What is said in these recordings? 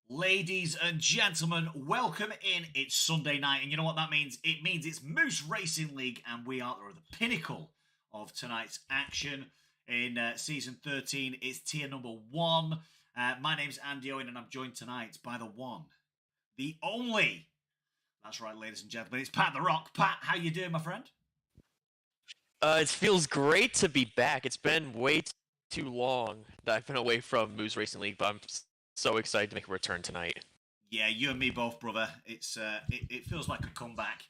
Ladies and gentlemen, welcome in. It's Sunday night, and you know what that means? It means it's Moose Racing League, and we are at the pinnacle of tonight's action in Season 13. It's tier number 1. My name's Andy Owen, and I'm joined tonight by the one, the only. That's right, ladies and gentlemen, it's Pat the Rock. Pat, how you doing, my friend? It feels great to be back. It's been way too long that I've been away from Moose Racing League, but I'm so excited to make a return tonight. Yeah, you and me both, brother. It's it feels like a comeback,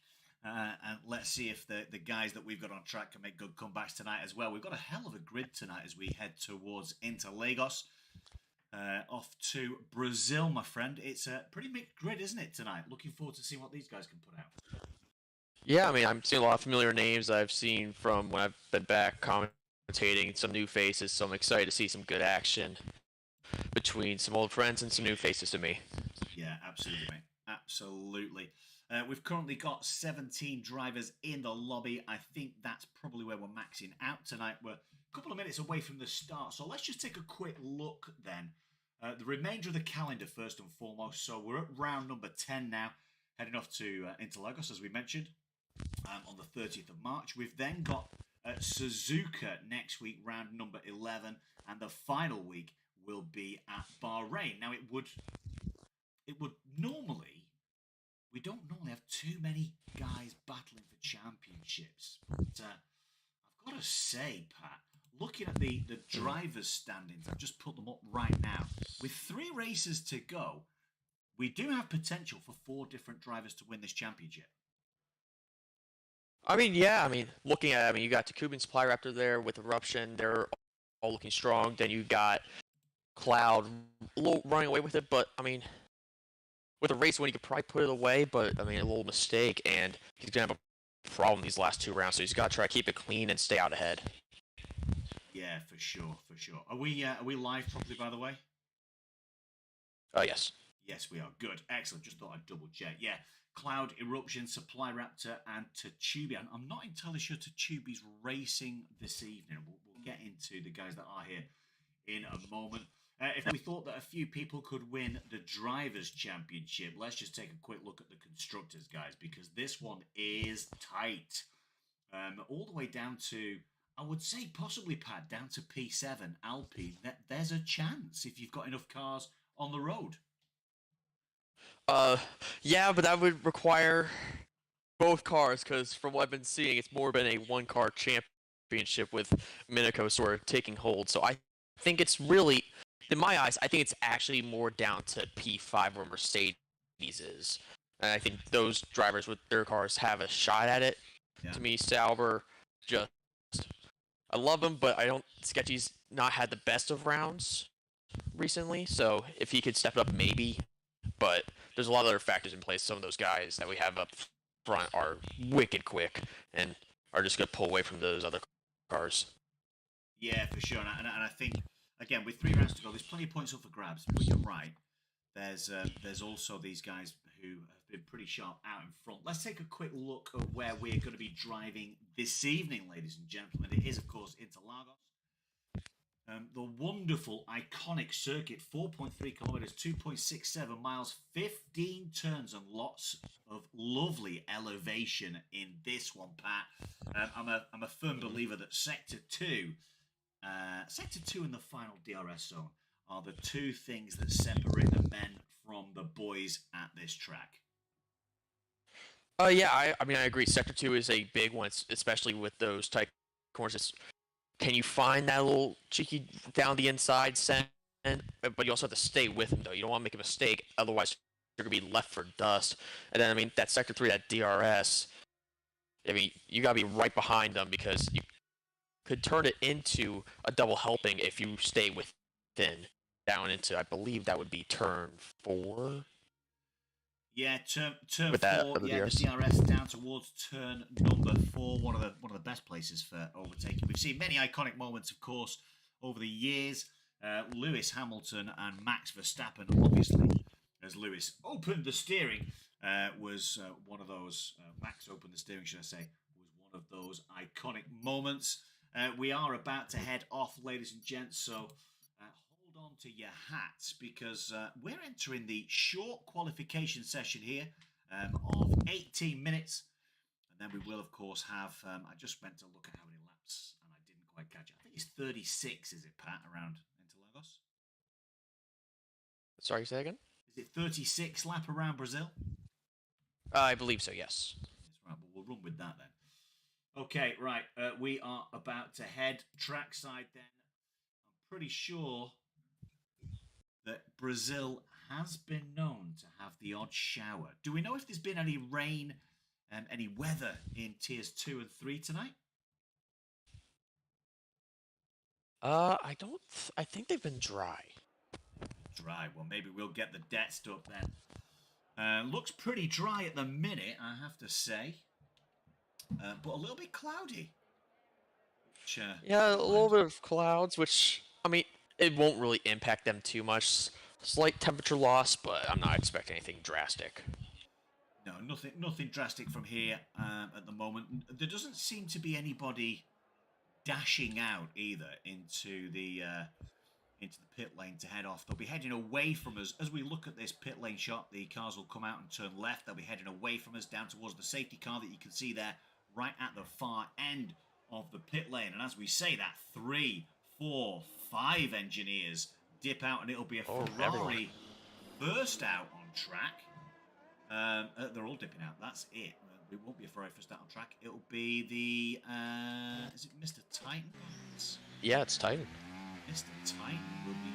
and let's see if the guys that we've got on track can make good comebacks tonight as well. We've got a hell of a grid tonight as we head towards Lagos, off to Brazil, my friend. It's a pretty mixed grid, isn't it, tonight? Looking forward to seeing what these guys can put out. Yeah, I mean, I'm seeing a lot of familiar names I've seen from when I've been back commentating, some new faces, so I'm excited to see some good action between some old friends and some new faces to me. Yeah, absolutely, mate. Absolutely. We've currently got 17 drivers in the lobby. I think that's probably where we're maxing out tonight. We're a couple of minutes away from the start, so let's just take a quick look then. The remainder of the calendar, first and foremost. So we're at round number 10 now, heading off to Interlagos, as we mentioned, on the 30th of March. We've then got Suzuka next week, round number 11, and the final week will be at Bahrain. Now, it would normally, we don't normally have too many guys battling for championships. But I've got to say, Pat, looking at the drivers' standings, I've just put them up right now. With 3 races to go, we do have potential for 4 different drivers to win this championship. I mean, yeah, looking at you got Takuban Supply Raptor there with Eruption. They're all looking strong. Then you got Cloud a little running away with it, but I mean, with a race win, you could probably put it away, but I mean, a little mistake, and he's gonna have a problem these last 2 rounds, so he's got to try to keep it clean and stay out ahead. Yeah, for sure. Are we live properly, by the way? Yes. Yes, we are. Good, excellent. Just thought I'd double check. Yeah, Cloud, Eruption, Supply Raptor, and Tachubi. I'm not entirely sure Tachubi's racing this evening. We'll get into the guys that are here in a moment. If we thought that a few people could win the Drivers' Championship, let's just take a quick look at the Constructors, guys, because this one is tight. All the way down to, I would say possibly, Pat, down to P7, Alpine. There's a chance if you've got enough cars on the road. Yeah, but that would require both cars, because from what I've been seeing, it's more been a one-car championship with Minako sort of taking hold. So I think it's really, in my eyes, I think it's actually more down to P5 where Mercedes is. And I think those drivers with their cars have a shot at it. Yeah. To me, Sauber, I love him, but I don't, Sketchy's not had the best of rounds recently. So if he could step it up maybe but there's a lot of other factors in place. Some of those guys that we have up front are wicked quick and are just going to pull away from those other cars. Yeah, for sure. And I think, again, with 3 rounds to go, there's plenty of points up for grabs. But you're right. There's also these guys who have been pretty sharp out in front. Let's take a quick look at where we're going to be driving this evening, ladies and gentlemen. It is, of course, Interlagos. The wonderful, iconic circuit, 4.3 kilometers, 2.67 miles, 15 turns, and lots of lovely elevation in this one, Pat. I'm a firm believer that Sector 2 and the final DRS zone are the two things that separate the men from the boys at this track. Yeah, I mean, I agree. Sector 2 is a big one, especially with those tight corners. Can you find that little cheeky down the inside send? But you also have to stay with him, though. You don't want to make a mistake, otherwise you're going to be left for dust. And then, I mean, that Sector 3, that DRS, I mean, you got to be right behind them because you could turn it into a double helping if you stay within down into, I believe that would be turn 4. Yeah, turn 4. Yeah, DRS. the DRS down towards turn number 4. One of the best places for overtaking. We've seen many iconic moments, of course, over the years. Lewis Hamilton and Max Verstappen, obviously, as Lewis opened the steering, was one of those. Max opened the steering, should I say, was one of those iconic moments. We are about to head off, ladies and gents, so hold on to your hats because we're entering the short qualification session here of 18 minutes. And then we will, of course, have... I just went to look at how many laps and I didn't quite catch it. I think it's 36, is it, Pat, around Interlagos? Sorry, say again? Is it 36 lap around Brazil? I believe so, yes. That's right, but we'll run with that then. Okay, right. We are about to head trackside then. I'm pretty sure that Brazil has been known to have the odd shower. Do we know if there's been any rain and any weather in tiers 2 and 3 tonight? I don't. I think they've been dry. Dry. Well, maybe we'll get the depths up then. Looks pretty dry at the minute, I have to say. But a little bit cloudy. Which, yeah, a little bit of clouds, which, I mean, it won't really impact them too much. Slight temperature loss, but I'm not expecting anything drastic. No, nothing drastic from here at the moment. There doesn't seem to be anybody dashing out either into the pit lane to head off. They'll be heading away from us. As we look at this pit lane shot, the cars will come out and turn left. They'll be heading away from us down towards the safety car that you can see there right at the far end of the pit lane. And as we say that, 3, 4, 5 engineers dip out and it'll be a Ferrari first out on track. They're all dipping out. That's it. It won't be a Ferrari first out on track. It'll be the... is it Mr. Titan? Yeah, it's Titan. Mr. Titan will be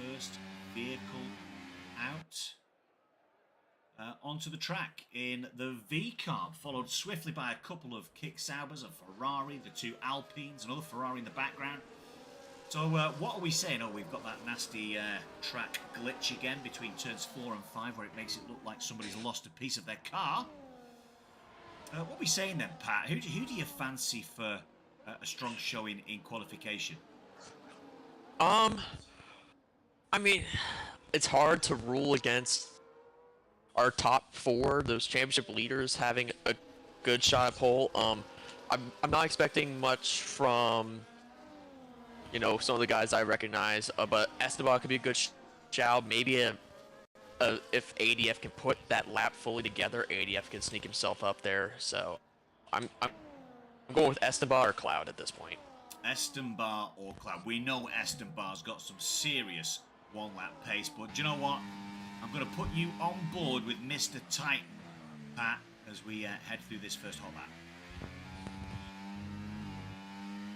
the first vehicle out onto the track in the V-car, followed swiftly by a couple of Kick Saubers, a Ferrari, the 2 Alpines, another Ferrari in the background. So what are we saying? Oh, we've got that nasty track glitch again between turns 4 and 5 where it makes it look like somebody's lost a piece of their car. What are we saying then, Pat? Who do you fancy for a strong showing in qualification? I mean, it's hard to rule against our top 4, those championship leaders, having a good shot at pole. I'm not expecting much from, you know, some of the guys I recognize, but Esteban could be a good shout. Maybe if ADF can put that lap fully together, ADF can sneak himself up there. So I'm going with Esteban or Cloud at this point. Esteban or Cloud. We know Esteban's got some serious one-lap pace, but do you know what? I'm going to put you on board with Mr. Titan, Pat, as we head through this first hot lap.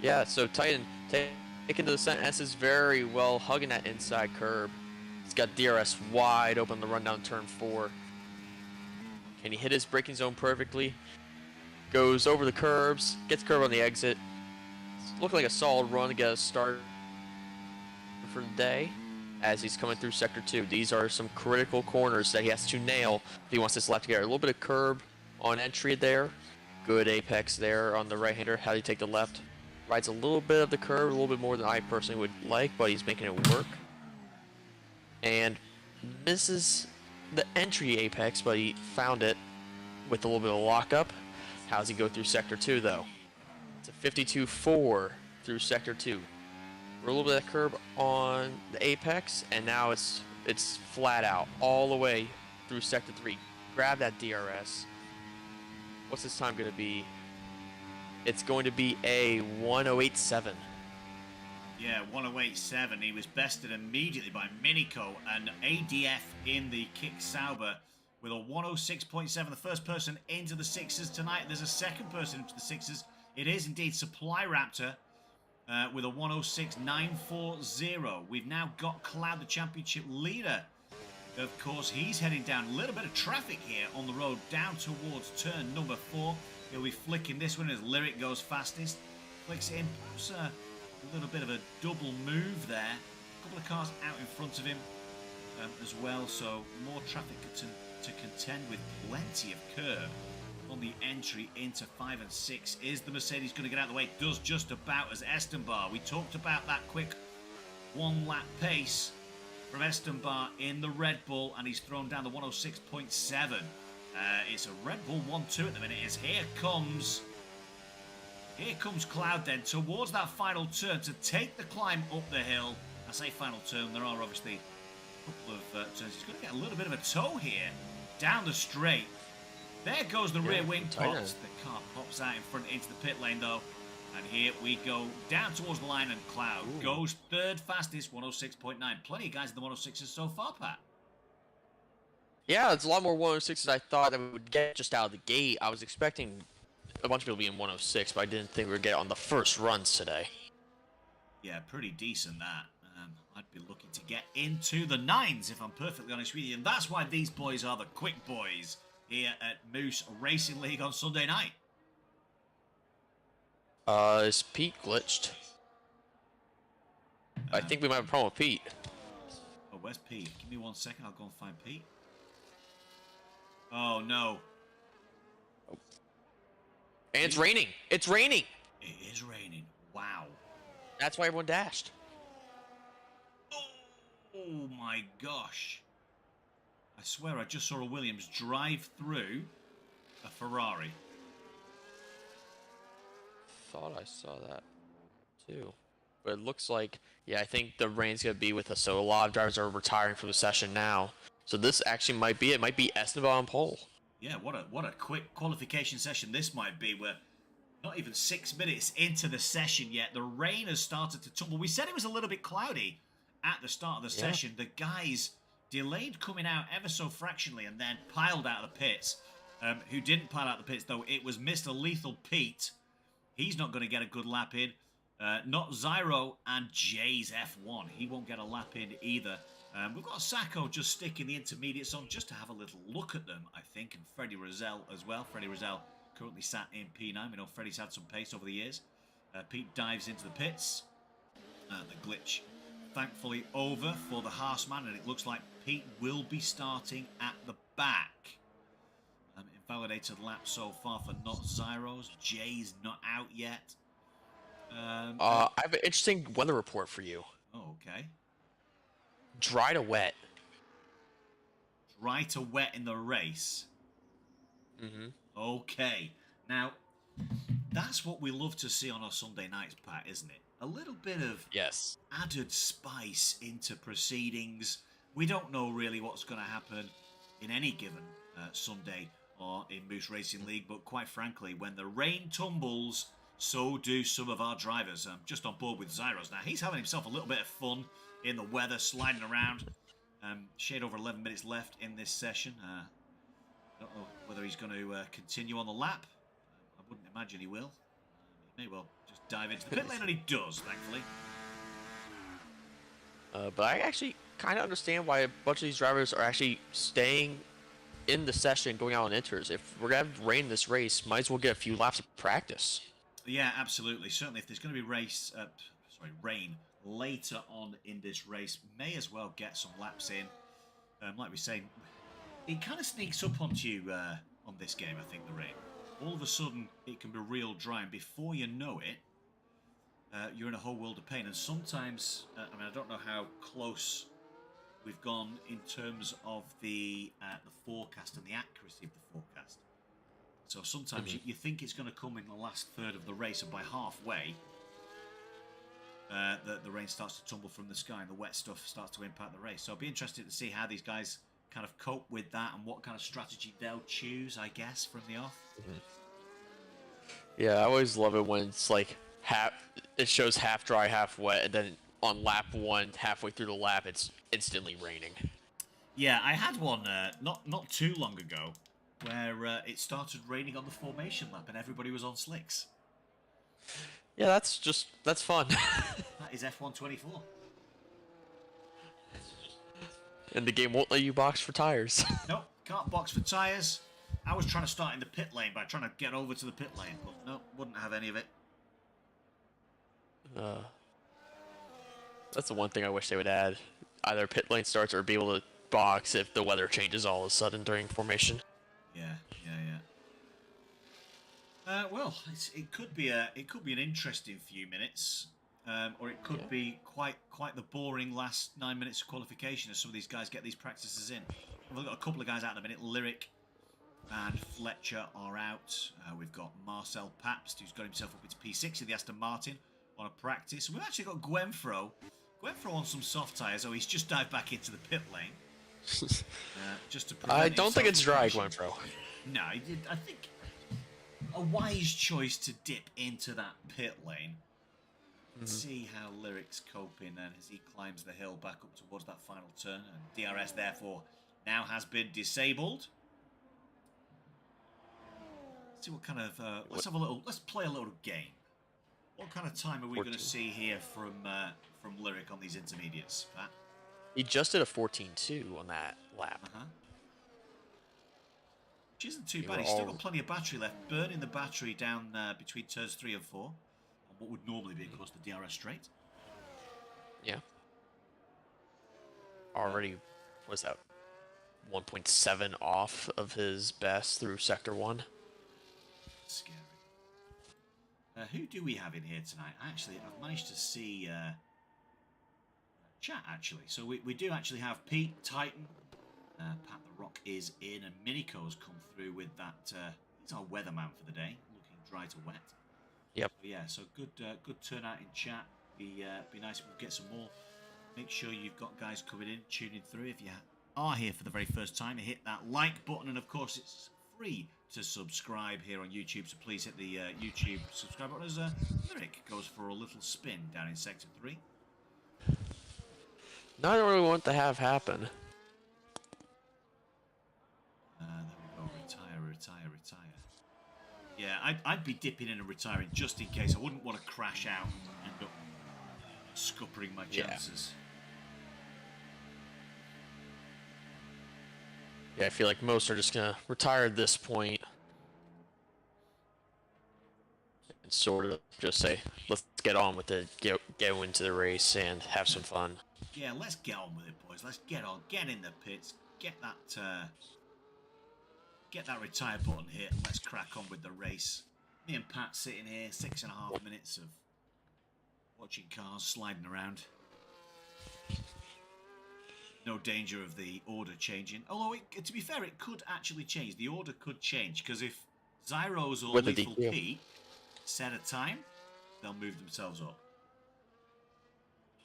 Yeah, so Titan taking to the center S is very well, hugging that inside curb. He's got DRS wide open the run down turn 4. Can he hit his braking zone perfectly? Goes over the curbs, gets curb on the exit. It's looking like a solid run to get us started for the day. as he's coming through Sector 2. These are some critical corners that he has to nail if he wants this lap to get a little bit of curb on entry there. Good apex there on the right-hander. How do you take the left? Rides a little bit of the curb, a little bit more than I personally would like, but he's making it work. And misses the entry apex, but he found it with a little bit of lockup. How does he go through Sector 2, though? It's a 52.4 through Sector 2. We're a little bit of curb on the apex, and now it's flat out all the way through Sector 3. Grab that DRS. What's this time going to be? It's going to be a 1:08.7. Yeah, 1:08.7. He was bested immediately by Minico and ADF in the Kick Sauber with a 1:06.7. The first person into the sixes tonight. There's a second person into the sixes. It is indeed Supply Raptor with a 1:06.940. We've now got Cloud, the championship leader. Of course, he's heading down. A little bit of traffic here on the road down towards turn number 4. He'll be flicking this one as Lyric goes fastest. Flicks it in. Perhaps a little bit of a double move there. A couple of cars out in front of him as well. So more traffic to contend with. Plenty of curb on the entry into 5 and 6. Is the Mercedes going to get out of the way? Does just about as Estenbar. We talked about that quick one-lap pace from Estenbar in the Red Bull, and he's thrown down the 1:06.7. It's a Red Bull 1-2 at the minute. Here comes Cloud then towards that final turn to take the climb up the hill. I say final turn, there are obviously a couple of turns. He's going to get a little bit of a toe here down the straight. There goes the rear wing pops. The car pops out in front into the pit lane though. And here we go down towards the line, and Cloud goes third fastest, 1:06.9. Plenty of guys in the 1:06s so far, Pat. Yeah, it's a lot more 1:06s I thought that we would get just out of the gate. I was expecting a bunch of people to be in 1:06, but I didn't think we would get it on the first runs today. Yeah, pretty decent that. I'd be looking to get into the 9s if I'm perfectly honest with you. And that's why these boys are the quick boys here at Moose Racing League on Sunday night. Is Pete glitched? I think we might have a problem with Pete. Oh, where's Pete? Give me 1 second, I'll go and find Pete. Oh, no. And it's raining. It's raining. It is raining. Wow. That's why everyone dashed. Oh, my gosh. I swear I just saw a Williams drive through a Ferrari. Thought I saw that too, but it looks like, yeah, I think the rain's gonna be with us, so a lot of drivers are retiring from the session now. So this actually might be it. Might be Esteban on pole. Yeah, what a quick qualification session this might be. We're not even 6 minutes into the session yet. The rain has started to tumble. We said it was a little bit cloudy at the start of the session. The guys delayed coming out ever so fractionally and then piled out of the pits. Who didn't pile out the pits though? It was Mr. Lethal Pete. He's not going to get a good lap in. Not Zyro and Jay's F1. He won't get a lap in either. We've got Sacco just sticking the intermediates on just to have a little look at them, I think. And Freddie Rozelle as well. Freddie Rozelle currently sat in P9. We know Freddie's had some pace over the years. Pete dives into the pits. The glitch thankfully over for the Haasman. And it looks like Pete will be starting at the back. Invalidated lap so far for not Zyros. Jay's not out yet. I have an interesting weather report for you. Oh, okay. Dry to wet. Dry to wet in the race. Mm-hmm. Okay. Now, that's what we love to see on our Sunday nights, Pat, isn't it? A little bit of added spice into proceedings. We don't know really what's going to happen in any given Sunday or in Moose Racing League, but quite frankly, when the rain tumbles, so do some of our drivers. I'm just on board with Zyros now. He's having himself a little bit of fun in the weather, sliding around. Shade over 11 minutes left in this session. Don't know whether he's going to continue on the lap. I wouldn't imagine he will. He may well just dive into the pit lane, and he does, thankfully. But I actually kind of understand why a bunch of these drivers are actually staying in the session, going out on inters. If we're going to have rain in this race, might as well get a few laps of practice. Yeah, absolutely. Certainly, if there's going to be rain later on in this race. May as well get some laps in. Like we say, it kind of sneaks up onto you on this game, I think, the rain. All of a sudden, it can be real dry, and before you know it, you're in a whole world of pain. And sometimes, I don't know how close we've gone in terms of the forecast and the accuracy of the forecast. So sometimes you think it's going to come in the last third of the race, and by halfway, the rain starts to tumble from the sky and the wet stuff starts to impact the race. So it'll be interesting to see how these guys kind of cope with that and what kind of strategy they'll choose, I guess, from the off. Yeah, I always love it when it's like it shows half dry, half wet, and then on lap 1, halfway through the lap, it's instantly raining. Yeah, I had one not too long ago where it started raining on the formation lap and everybody was on slicks. Yeah, that's fun. That is F1 24. And the game won't let you box for tires. Nope, can't box for tyres. I was trying to start in the pit lane by trying to get over to the pit lane, but no, wouldn't have any of it. That's the one thing I wish they would add. Either pit lane starts or be able to box if the weather changes all of a sudden during formation. Yeah. Well, it could be an interesting few minutes, or it could be quite the boring last 9 minutes of qualification as some of these guys get these practices in. We've got a couple of guys out in a minute. Lyric and Fletcher are out. We've got Marcel Pabst, who's got himself up into P6 in the Aston Martin on a practice. We've actually got Gwenfro on some soft tyres. Oh, he's just dived back into the pit lane. Just to I don't think it's dry, Gwenfro. No, I think a wise choice to dip into that pit lane. Let's see how Lyric's coping as he climbs the hill back up towards that final turn. And DRS, therefore, now has been disabled. Let's see what kind of... let's play a little game. What kind of time are we going to see here from Lyric on these intermediates, Pat? He just did a 14.2 on that lap. Which isn't too bad. He's still got plenty of battery left. Burning the battery down between turns 3 and 4. On what would normally be, of course, the DRS straight. Yeah. Already, what's that? 1.7 off of his best through Sector 1. Scary. Who do we have in here tonight? Actually, I've managed to see chat, actually. So we do actually have Pete, Titan, Pat the Rock is in, and Minico has come through with that. He's our weatherman for the day, looking dry to wet. Yep. So, yeah, so good turnout in chat. Be nice if we get some more. Make sure you've got guys coming in, tuning through. If you are here for the very first time, hit that like button, and of course it's free to subscribe here on YouTube. So please hit the YouTube subscribe button as Lyric goes for a little spin down in Sector 3. No, I don't really want to have happen. There we go. Retire. Yeah, I'd be dipping in and retiring just in case. I wouldn't want to crash out and end up scuppering my chances. Yeah, I feel like most are just gonna retire at this point and sort of just say, let's get on with it, go into the race and have some fun. Yeah, let's get on with it, boys. Let's get on. Get in the pits. Get that retire button hit, and let's crack on with the race. Me and Pat sitting here, 6.5 minutes of watching cars sliding around. No danger of the order changing. Although, to be fair, it could actually change. The order could change, because if Zyros or Lethal Pete set a time, they'll move themselves up.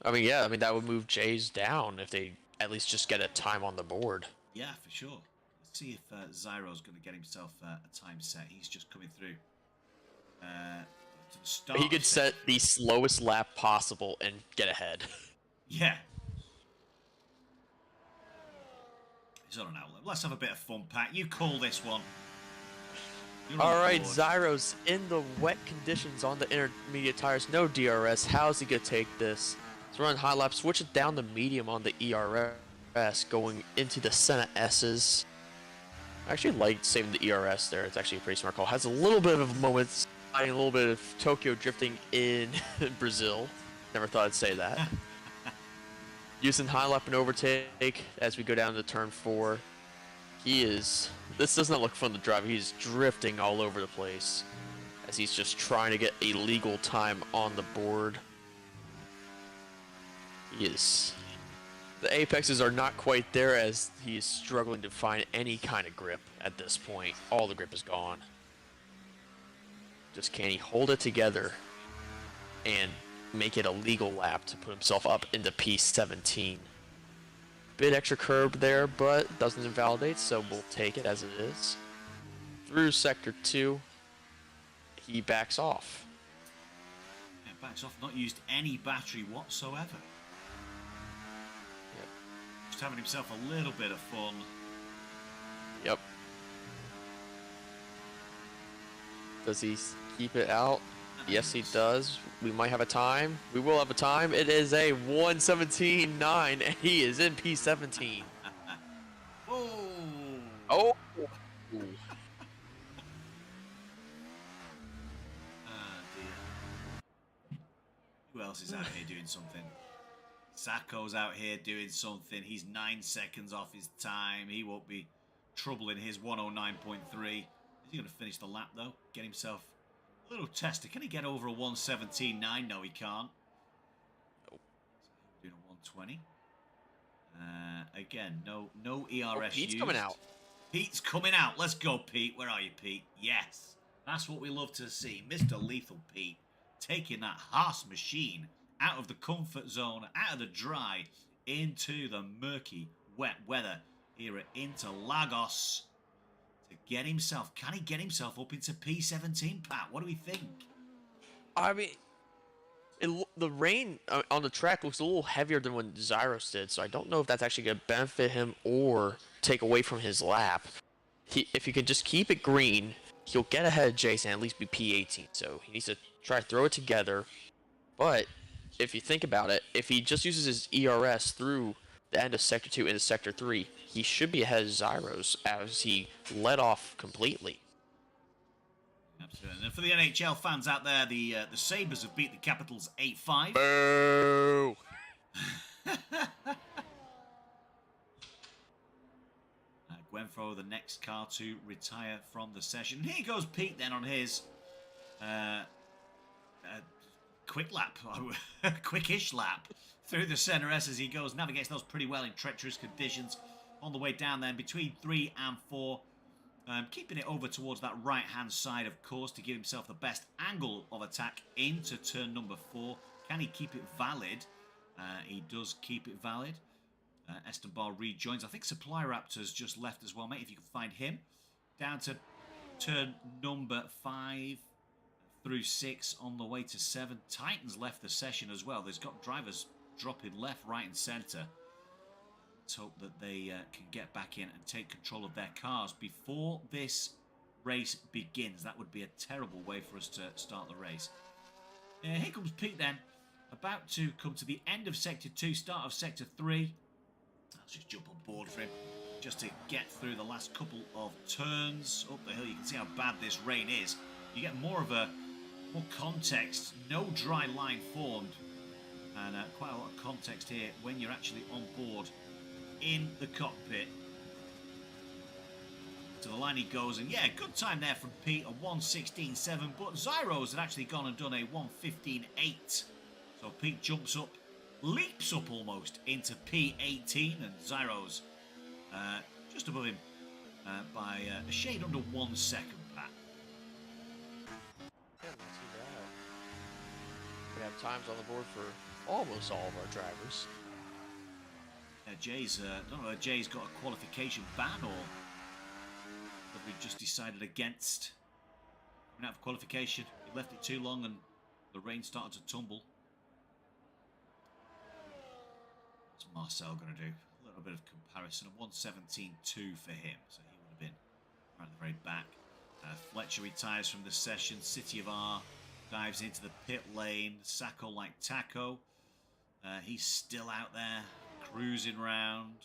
I mean, that would move Jay's down if they at least just get a time on the board. Yeah, for sure. Let's see if Zyro's going to get himself a time set. He's just coming through. To the start. He could set the slowest lap possible and get ahead. Yeah. He's on an outlet. Let's have a bit of fun, Pat. You call this one. Alright, Zyro's in the wet conditions on the intermediate tires. No DRS. How's he going to take this? He's running high lap. Switch it down to medium on the ERS. Going into the Senna S's. I actually like saving the ERS there. It's actually a pretty smart call. Has a little bit of moments. A little bit of Tokyo drifting in Brazil. Never thought I'd say that. Using high lap and overtake as we go down to turn 4. This does not look fun to drive. He's drifting all over the place as he's just trying to get a legal time on the board. The apexes are not quite there as he is struggling to find any kind of grip at this point. All the grip is gone. Just can he hold it together and make it a legal lap to put himself up into P17. Bit extra curb there, but doesn't invalidate, so we'll take it as it is. Through sector 2, he backs off. Yeah, backs off, not used any battery whatsoever. Yep. Just having himself a little bit of fun. Yep. Does he keep it out? Yes, he does. We might have a time. We will have a time. It is a 1:17.9, and he is in P17. Whoa! Oh! Ah, dear. Who else is out here doing something? Sacco's out here doing something. He's 9 seconds off his time. He won't be troubling his 109.3. Is he going to finish the lap, though? Get himself a little tester. Can he get over a 1:17.9? No, he can't. Nope. So doing a 1:20. Again, no ERS Oh, Pete's used. coming out. Pete's coming out. Let's go, Pete. Where are you, Pete? Yes. That's what we love to see. Mr. Lethal Pete taking that Haas machine out of the comfort zone, out of the dry, into the murky, wet weather here at Interlagos to get himself. Can he get himself up into P17, Pat? What do we think? I mean, the rain on the track looks a little heavier than when Zyros did, so I don't know if that's actually going to benefit him or take away from his lap. If he can just keep it green, he'll get ahead of Jason, at least be P18. So he needs to try to throw it together. But if you think about it, if he just uses his ERS through the end of Sector 2 into Sector 3, he should be ahead of Zyros as he let off completely. Absolutely. And for the NHL fans out there, the Sabres have beat the Capitals 8-5. Boo! Gwenfro, the next car to retire from the session. Here goes Pete then on his quick lap, quickish lap through the center S as he goes, navigates those pretty well in treacherous conditions on the way down then between 3 and 4. Keeping it over towards that right-hand side, of course, to give himself the best angle of attack into turn number 4. Can he keep it valid? He does keep it valid. Esteban rejoins. I think Supply Raptor's just left as well, mate, if you can find him. Down to turn number 5 through 6 on the way to 7. Titans left the session as well. There's got drivers dropping left, right, and centre. Let's hope that they can get back in and take control of their cars before this race begins. That would be a terrible way for us to start the race. Here comes Pete then, about to come to the end of Sector 2, start of Sector 3. Let's just jump on board for him, just to get through the last couple of turns up the hill. You can see how bad this rain is. You get more context, no dry line formed, and quite a lot of context here when you're actually on board in the cockpit. To the line he goes, and yeah, good time there from Pete, a 1:16.7, but Zyros had actually gone and done a 1:15.8. So Pete jumps up, leaps up almost into P18, and Zyros just above him by a shade under 1 second, Pat. Yeah, not too bad. We have times on the board for almost all of our drivers. Jay's, I don't know if Jay's got a qualification ban or have we just decided against coming out of qualification. He left it too long and the rain started to tumble. What's Marcel going to do? A little bit of comparison. A 1:17.2 for him, so he would have been right at the very back. Fletcher retires from the session. City of R dives into the pit lane. Sacco like Taco. He's still out there, cruising round.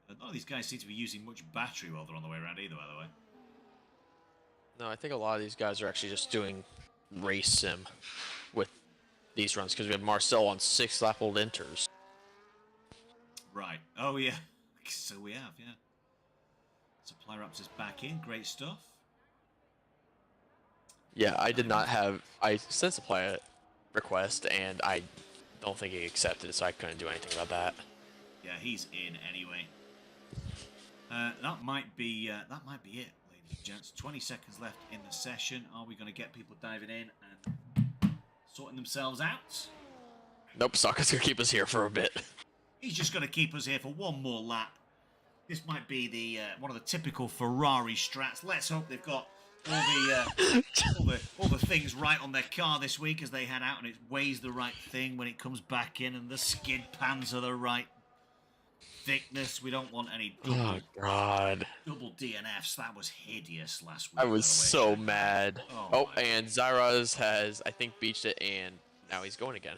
None of these guys seem to be using much battery while they're on the way around either, by the way. No, I think a lot of these guys are actually just doing race sim with these runs because we have Marcel on 6-lap-old inters. Right. Oh, yeah. So we have, yeah. Supply Raptors back in. Great stuff. Yeah, I did not have... I sent supply request, and I don't think he accepted it, so I couldn't do anything about that. Yeah, he's in anyway. That might be it, ladies and gents. 20 seconds left in the session. Are we going to get people diving in and sorting themselves out? Nope, Sokka's going to keep us here for a bit. He's just going to keep us here for one more lap. This might be the one of the typical Ferrari strats. Let's hope they've got all the things right on their car this week as they head out, and it weighs the right thing when it comes back in, and the skid pans are the right thickness. We don't want any double DNFs. That was hideous last week. I was so mad. Oh, and Zyraz has, I think, beached it, and now he's going again.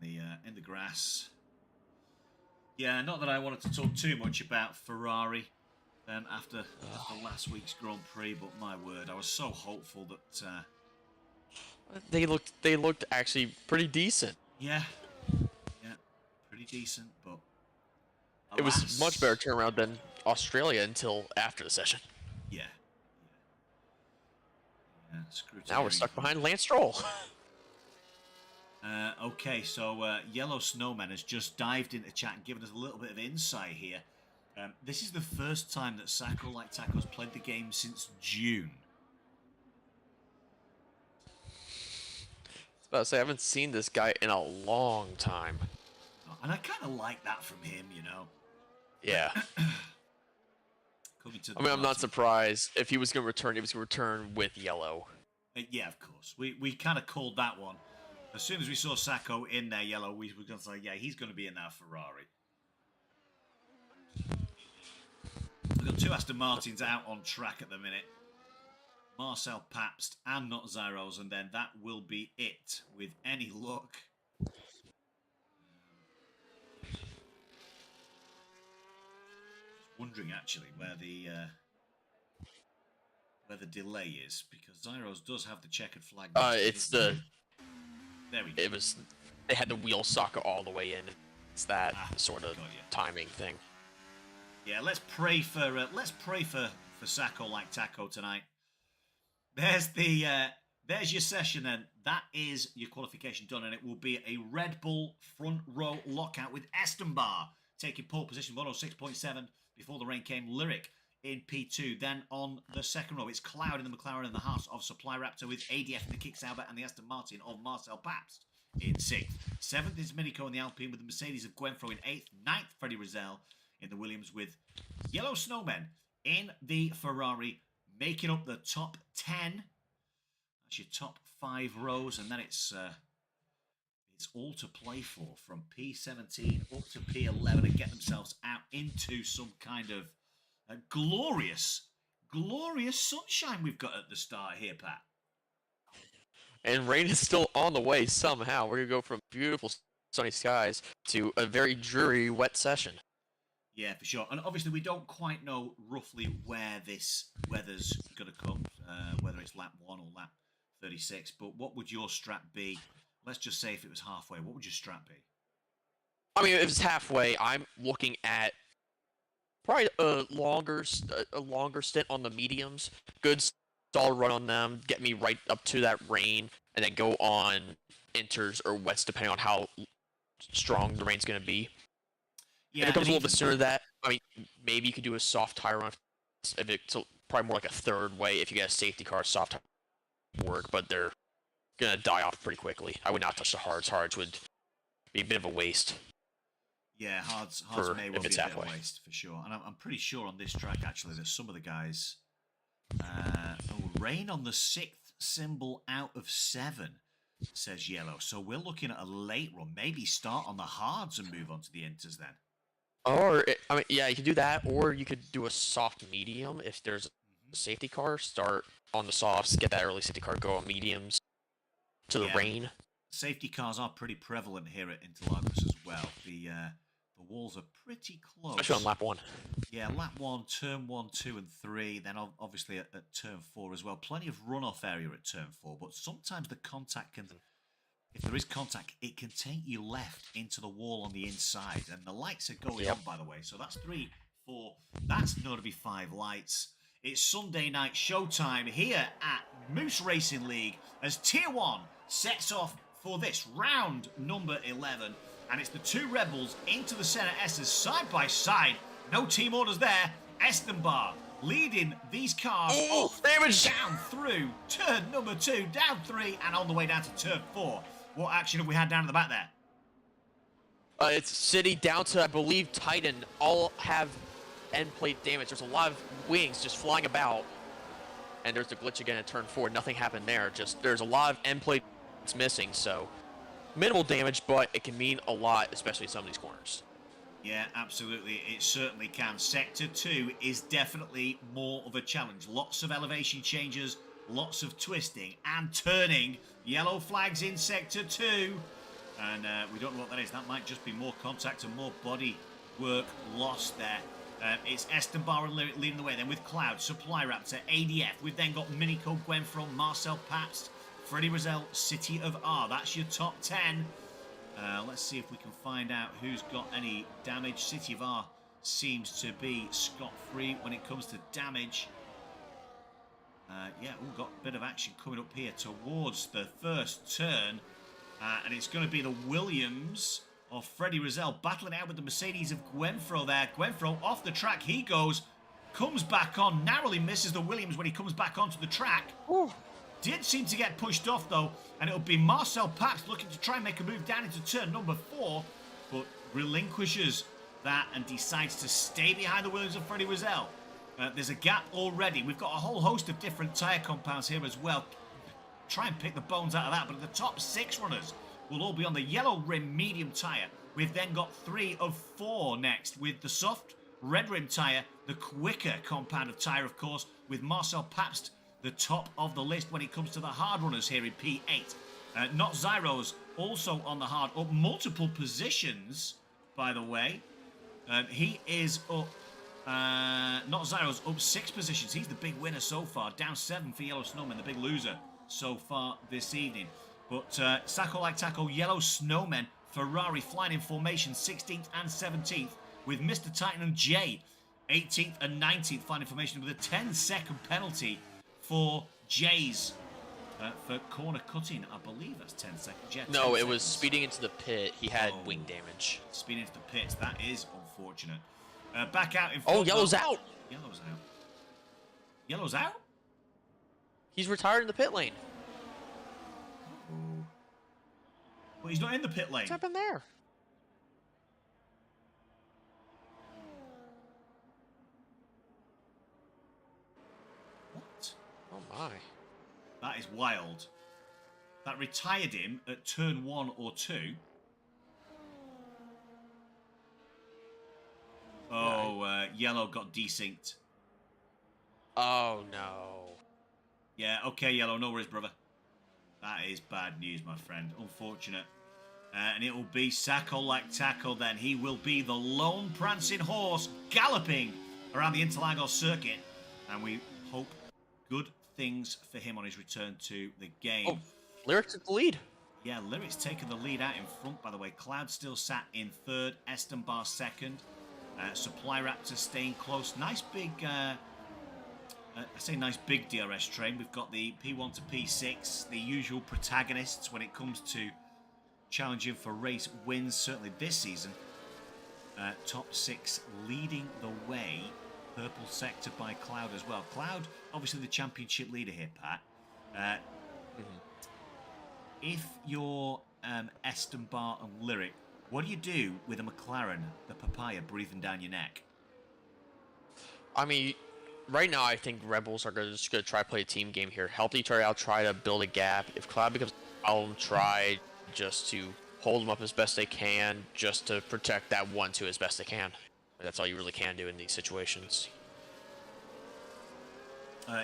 Yeah, in the grass. Yeah, not that I wanted to talk too much about Ferrari after last week's Grand Prix, but my word, I was so hopeful that they looked actually pretty decent. Yeah, pretty decent, but alas, it was much better turnaround than Australia until after the session. Yeah. Now we're stuck behind Lance Stroll. Okay, so Yellow Snowman has just dived into chat and given us a little bit of insight here. This is the first time that Sacco Like Taco's played the game since June. I was about to say, I haven't seen this guy in a long time. And I kind of like that from him, you know. Yeah. I mean, I'm not surprised. If he was going to return, he was going to return with Yellow. Yeah, of course. We kind of called that one. As soon as we saw Sacco in there, Yellow, we were going to say, yeah, he's going to be in that Ferrari. We've got two Aston Martins out on track at the minute. Marcel Pabst and not Zyros, and then that will be it with any luck. Wondering actually where the delay is, because Zyros does have the checkered flag. It's the... There we go. They had the wheel Sokka all the way in. It's that sort of timing thing. Yeah, let's pray for Sacco Like Taco tonight. There's your session then. That is your qualification done, and it will be a Red Bull front row lockout with Estenbar taking pole position 106.7 before the rain came. Lyric in P2. Then on the second row, it's Cloud in the McLaren in the Haas of Supply Raptor with ADF in the Kick Sauber and the Aston Martin of Marcel Pabst in 6th. 7th is Minico in the Alpine with the Mercedes of Gwenfro in 8th. 9th, Freddie Rizal in the Williams with Yellow Snowmen in the Ferrari, making up the top 10. That's your top 5 rows, and then it's all to play for from P17 up to P11 and get themselves out into some kind of glorious sunshine we've got at the start here, Pat. And rain is still on the way somehow. We're going to go from beautiful sunny skies to a very dreary wet session. Yeah, for sure. And obviously we don't quite know roughly where this weather's going to come, whether it's lap 1 or lap 36. But what would your strat be? Let's just say if it was halfway, what would your strat be? I mean, if it's halfway, I'm looking at probably a longer stint on the mediums. Good solid run on them, get me right up to that rain, and then go on inters or wets depending on how strong the rain's going to be. Yeah, if it comes a little bit sooner than that, I mean, maybe you could do a soft tire run. If it's probably more like a third way if you get a safety car, soft tire work, but they're going to die off pretty quickly. I would not touch the hards. Hards would be a bit of a waste. Yeah, hards may well be a bit of a waste, for sure. And I'm pretty sure on this track, actually, that some of the guys... rain on the 6th symbol out of 7, says Yellow. So we're looking at a late run. Maybe start on the hards and move on to the inters then. Or, I mean, yeah, you could do that, or you could do a soft medium. If there's a safety car, start on the softs, get that early safety car, go on mediums to the rain. Safety cars are pretty prevalent here at Interlagos as well. The The walls are pretty close. Especially on lap 1. Yeah, lap 1, turn 1, 2, and 3. Then obviously at turn 4 as well. Plenty of runoff area at turn 4. But sometimes the contact can, if there is contact, it can take you left into the wall on the inside. And the lights are going on, by the way. So that's 3, 4. That's going to be 5 lights. It's Sunday night showtime here at Moose Racing League as Tier 1 sets off for this round number 11. And it's the two Rebels into the Senna S's side by side. No team orders there. Estenbar leading these cars damage down through turn number 2, down 3, and on the way down to turn 4. What action have we had down at the back there? It's City down to, I believe, Titan. All have end plate damage. There's a lot of wings just flying about. And there's the glitch again at turn 4. Nothing happened there. Just there's a lot of end plates missing, so minimal damage, but it can mean a lot, especially in some of these corners. Yeah, absolutely. It certainly can. Sector 2 is definitely more of a challenge. Lots of elevation changes, lots of twisting and turning. Yellow flags in Sector 2. And we don't know what that is. That might just be more contact and more body work lost there. It's Estenbar and Lyric leading the way then with Cloud, Supply Raptor, ADF. We've then got Minico, Gwenfro, Marcel Pabst, Freddie Rizal, City of R. That's your top 10. Let's see if we can find out who's got any damage. City of R seems to be scot-free when it comes to damage. Yeah, we've got a bit of action coming up here towards the first turn. And it's going to be the Williams of Freddie Rizal battling out with the Mercedes of Gwenfro there. Gwenfro off the track he goes, comes back on, narrowly misses the Williams when he comes back onto the track. Ooh. Did seem to get pushed off though, and it'll be Marcel Pabst looking to try and make a move down into turn number 4, but relinquishes that and decides to stay behind the Williams of Freddie Rizal. There's a gap already. We've got a whole host of different tyre compounds here as well. Try and pick the bones out of that, but the top 6 runners will all be on the yellow rim medium tyre. We've then got 3 of 4 next with the soft red rim tyre, the quicker compound of tyre, of course, with Marcel Pabst the top of the list when it comes to the hard runners here in P8. Not Zyros also on the hard, up multiple positions, by the way. He is up, Not Zyros up 6 positions. He's the big winner so far. Down 7 for Yellow Snowman, the big loser so far this evening. But Sacco Like Taco, Yellow Snowmen, Ferrari flying in formation 16th and 17th with Mr. Titan and Jay 18th and 19th flying in formation with a 10-second penalty for Jay's for corner cutting. I believe that's 10 seconds. Yeah, 10 no, it seconds. Was speeding into the pit. He had wing damage. Speeding into the pits. That is unfortunate. Back out in front. Oh, Yellow's out. Yellow's out. Yellow's out? He's retired in the pit lane. Oh. Well, he's not in the pit lane. What's happened there? What? Oh, my. That is wild. That retired him at turn 1 or 2. Oh, Yellow got desynced. Oh, no. Yeah, okay, Yellow, no worries, brother. That is bad news, my friend. Unfortunate. And it will be Sacco Like Taco then. He will be the lone prancing horse galloping around the Interlagos circuit. And we hope good things for him on his return to the game. Oh, Lyric took the lead. Yeah, Lyric's taken the lead out in front, by the way. Cloud still sat in 3rd. Estenbar 2nd. Supply Raptor staying close. Nice big... I say nice big DRS train. We've got the P1 to P6, the usual protagonists when it comes to challenging for race wins, certainly this season. Top 6 leading the way. Purple sector by Cloud as well. Cloud, obviously the championship leader here, Pat. If you're Estenbar and Lyric, what do you do with a McLaren, the papaya, breathing down your neck? I mean... Right now, I think Rebels are just going to try to play a team game here. Help each other out, try to build a gap. If Cloud becomes a problem, try just to hold them up as best they can, just to protect that 1-2 as best they can. That's all you really can do in these situations.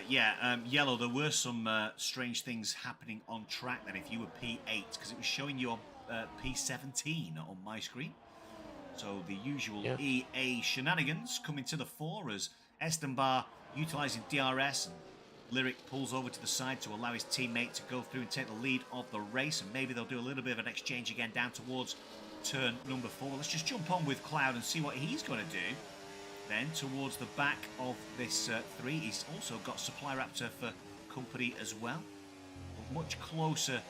Yellow, there were some strange things happening on track then if you were P8, because it was showing you on P17 on my screen. So the usual Yeah. EA shenanigans coming to the fore as Estenbar utilising DRS and Lyric pulls over to the side to allow his teammate to go through and take the lead of the race, and maybe they'll do a little bit of an exchange again down towards turn number 4. Let's just jump on with Cloud and see what he's going to do. Then towards the back of this 3, he's also got Supply Raptor for company as well. But much closer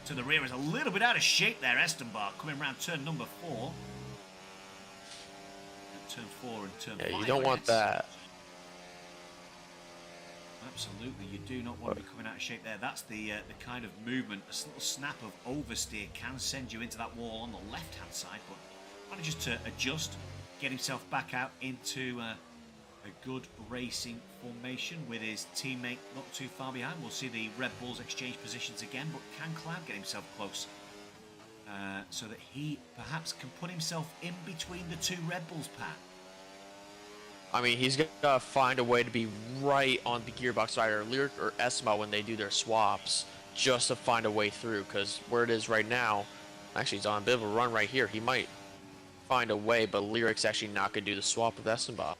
to the rear, is a little bit out of shape there. Estenbar coming around turn number 4. And turn 4 and turn 5. Yeah, you don't want that. Absolutely, you do not want to be coming out of shape there. That's the kind of movement. A little snap of oversteer can send you into that wall on the left-hand side, but manages to adjust, get himself back out into a good racing formation with his teammate not too far behind. We'll see the Red Bulls exchange positions again, but can Cloud get himself close so that he perhaps can put himself in between the 2 Red Bulls, Pat? I mean, he's got to find a way to be right on the gearbox side, or Lyric or Esma when they do their swaps, just to find a way through, because where it is right now, actually he's on a bit of a run right here. He might find a way, but Lyric's actually not going to do the swap with Esma.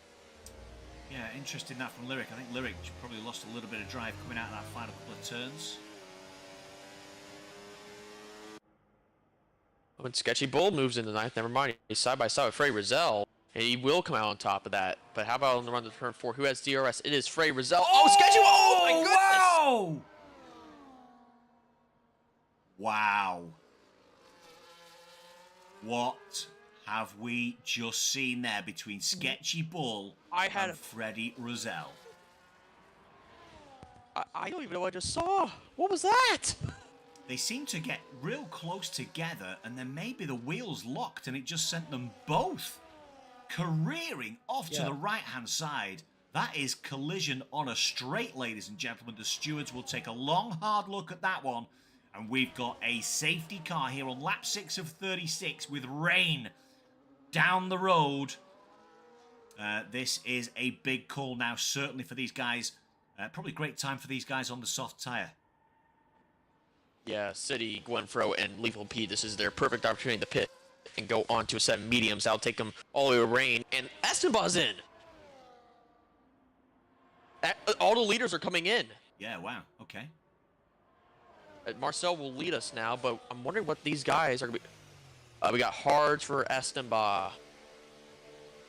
Yeah, interesting that from Lyric. I think Lyric probably lost a little bit of drive coming out of that final couple of turns. When Sketchy Bull moves into 9th, never mind, he's side by side with Frey Rizal. And he will come out on top of that. But how about on the run to turn 4? Who has DRS? It is Frey Rizal. Oh, Sketchy! Oh, my goodness! Wow. What have we just seen there between Sketchy Bull and Freddie Rizal? I don't even know what I just saw. What was that? They seem to get real close together, and then maybe the wheels locked, and it just sent them both careering off to the right-hand side. That is collision on a straight, ladies and gentlemen. The stewards will take a long, hard look at that one. And we've got a safety car here on lap 6 of 36 with rain down the road. This is a big call now, certainly for these guys. Probably a great time for these guys on the soft tyre. Yeah, City, Gwenfro, and Lethal P, this is their perfect opportunity to pit and go on to a set of mediums. That'll take them all the way to rain. And Esteban's in! All the leaders are coming in. Yeah, wow, okay. Marcel will lead us now, but I'm wondering what these guys are going to be. We got Hards for Estenba.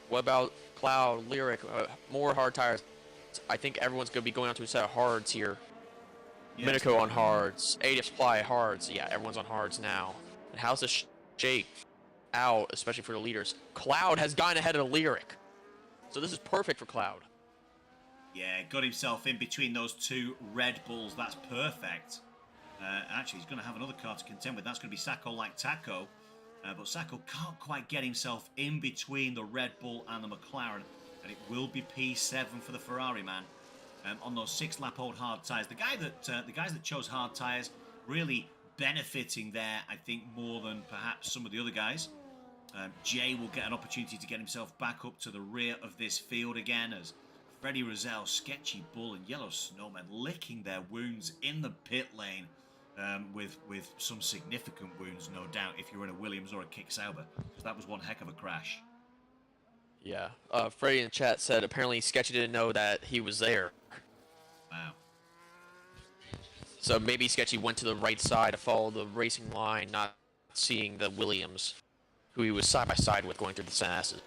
What about Cloud, Lyric? More hard tires. I think everyone's going to be going on to a set of Hards here. Yeah, Minico on Hards. ADF Supply Hards. Yeah, everyone's on Hards now. And how's this shake out, especially for the leaders? Cloud has gone ahead of Lyric. So this is perfect for Cloud. Yeah, got himself in between those 2 Red Bulls. That's perfect. Actually, he's going to have another car to contend with. That's going to be Sacco like Taco. But Sacco can't quite get himself in between the Red Bull and the McLaren. And it will be P7 for the Ferrari man on those 6-lap-old hard tyres. The guys that chose hard tyres really benefiting there, I think, more than perhaps some of the other guys. Jay will get an opportunity to get himself back up to the rear of this field again as Freddie Rizal, Sketchy Bull, and Yellow Snowman licking their wounds in the pit lane with some significant wounds, no doubt, if you're in a Williams or a Kick Sauber. That was one heck of a crash. Yeah. Freddie in chat said apparently Sketchy didn't know that he was there. Wow. So maybe Sketchy went to the right side to follow the racing line, not seeing the Williams, who he was side by side with going through the Sanasses.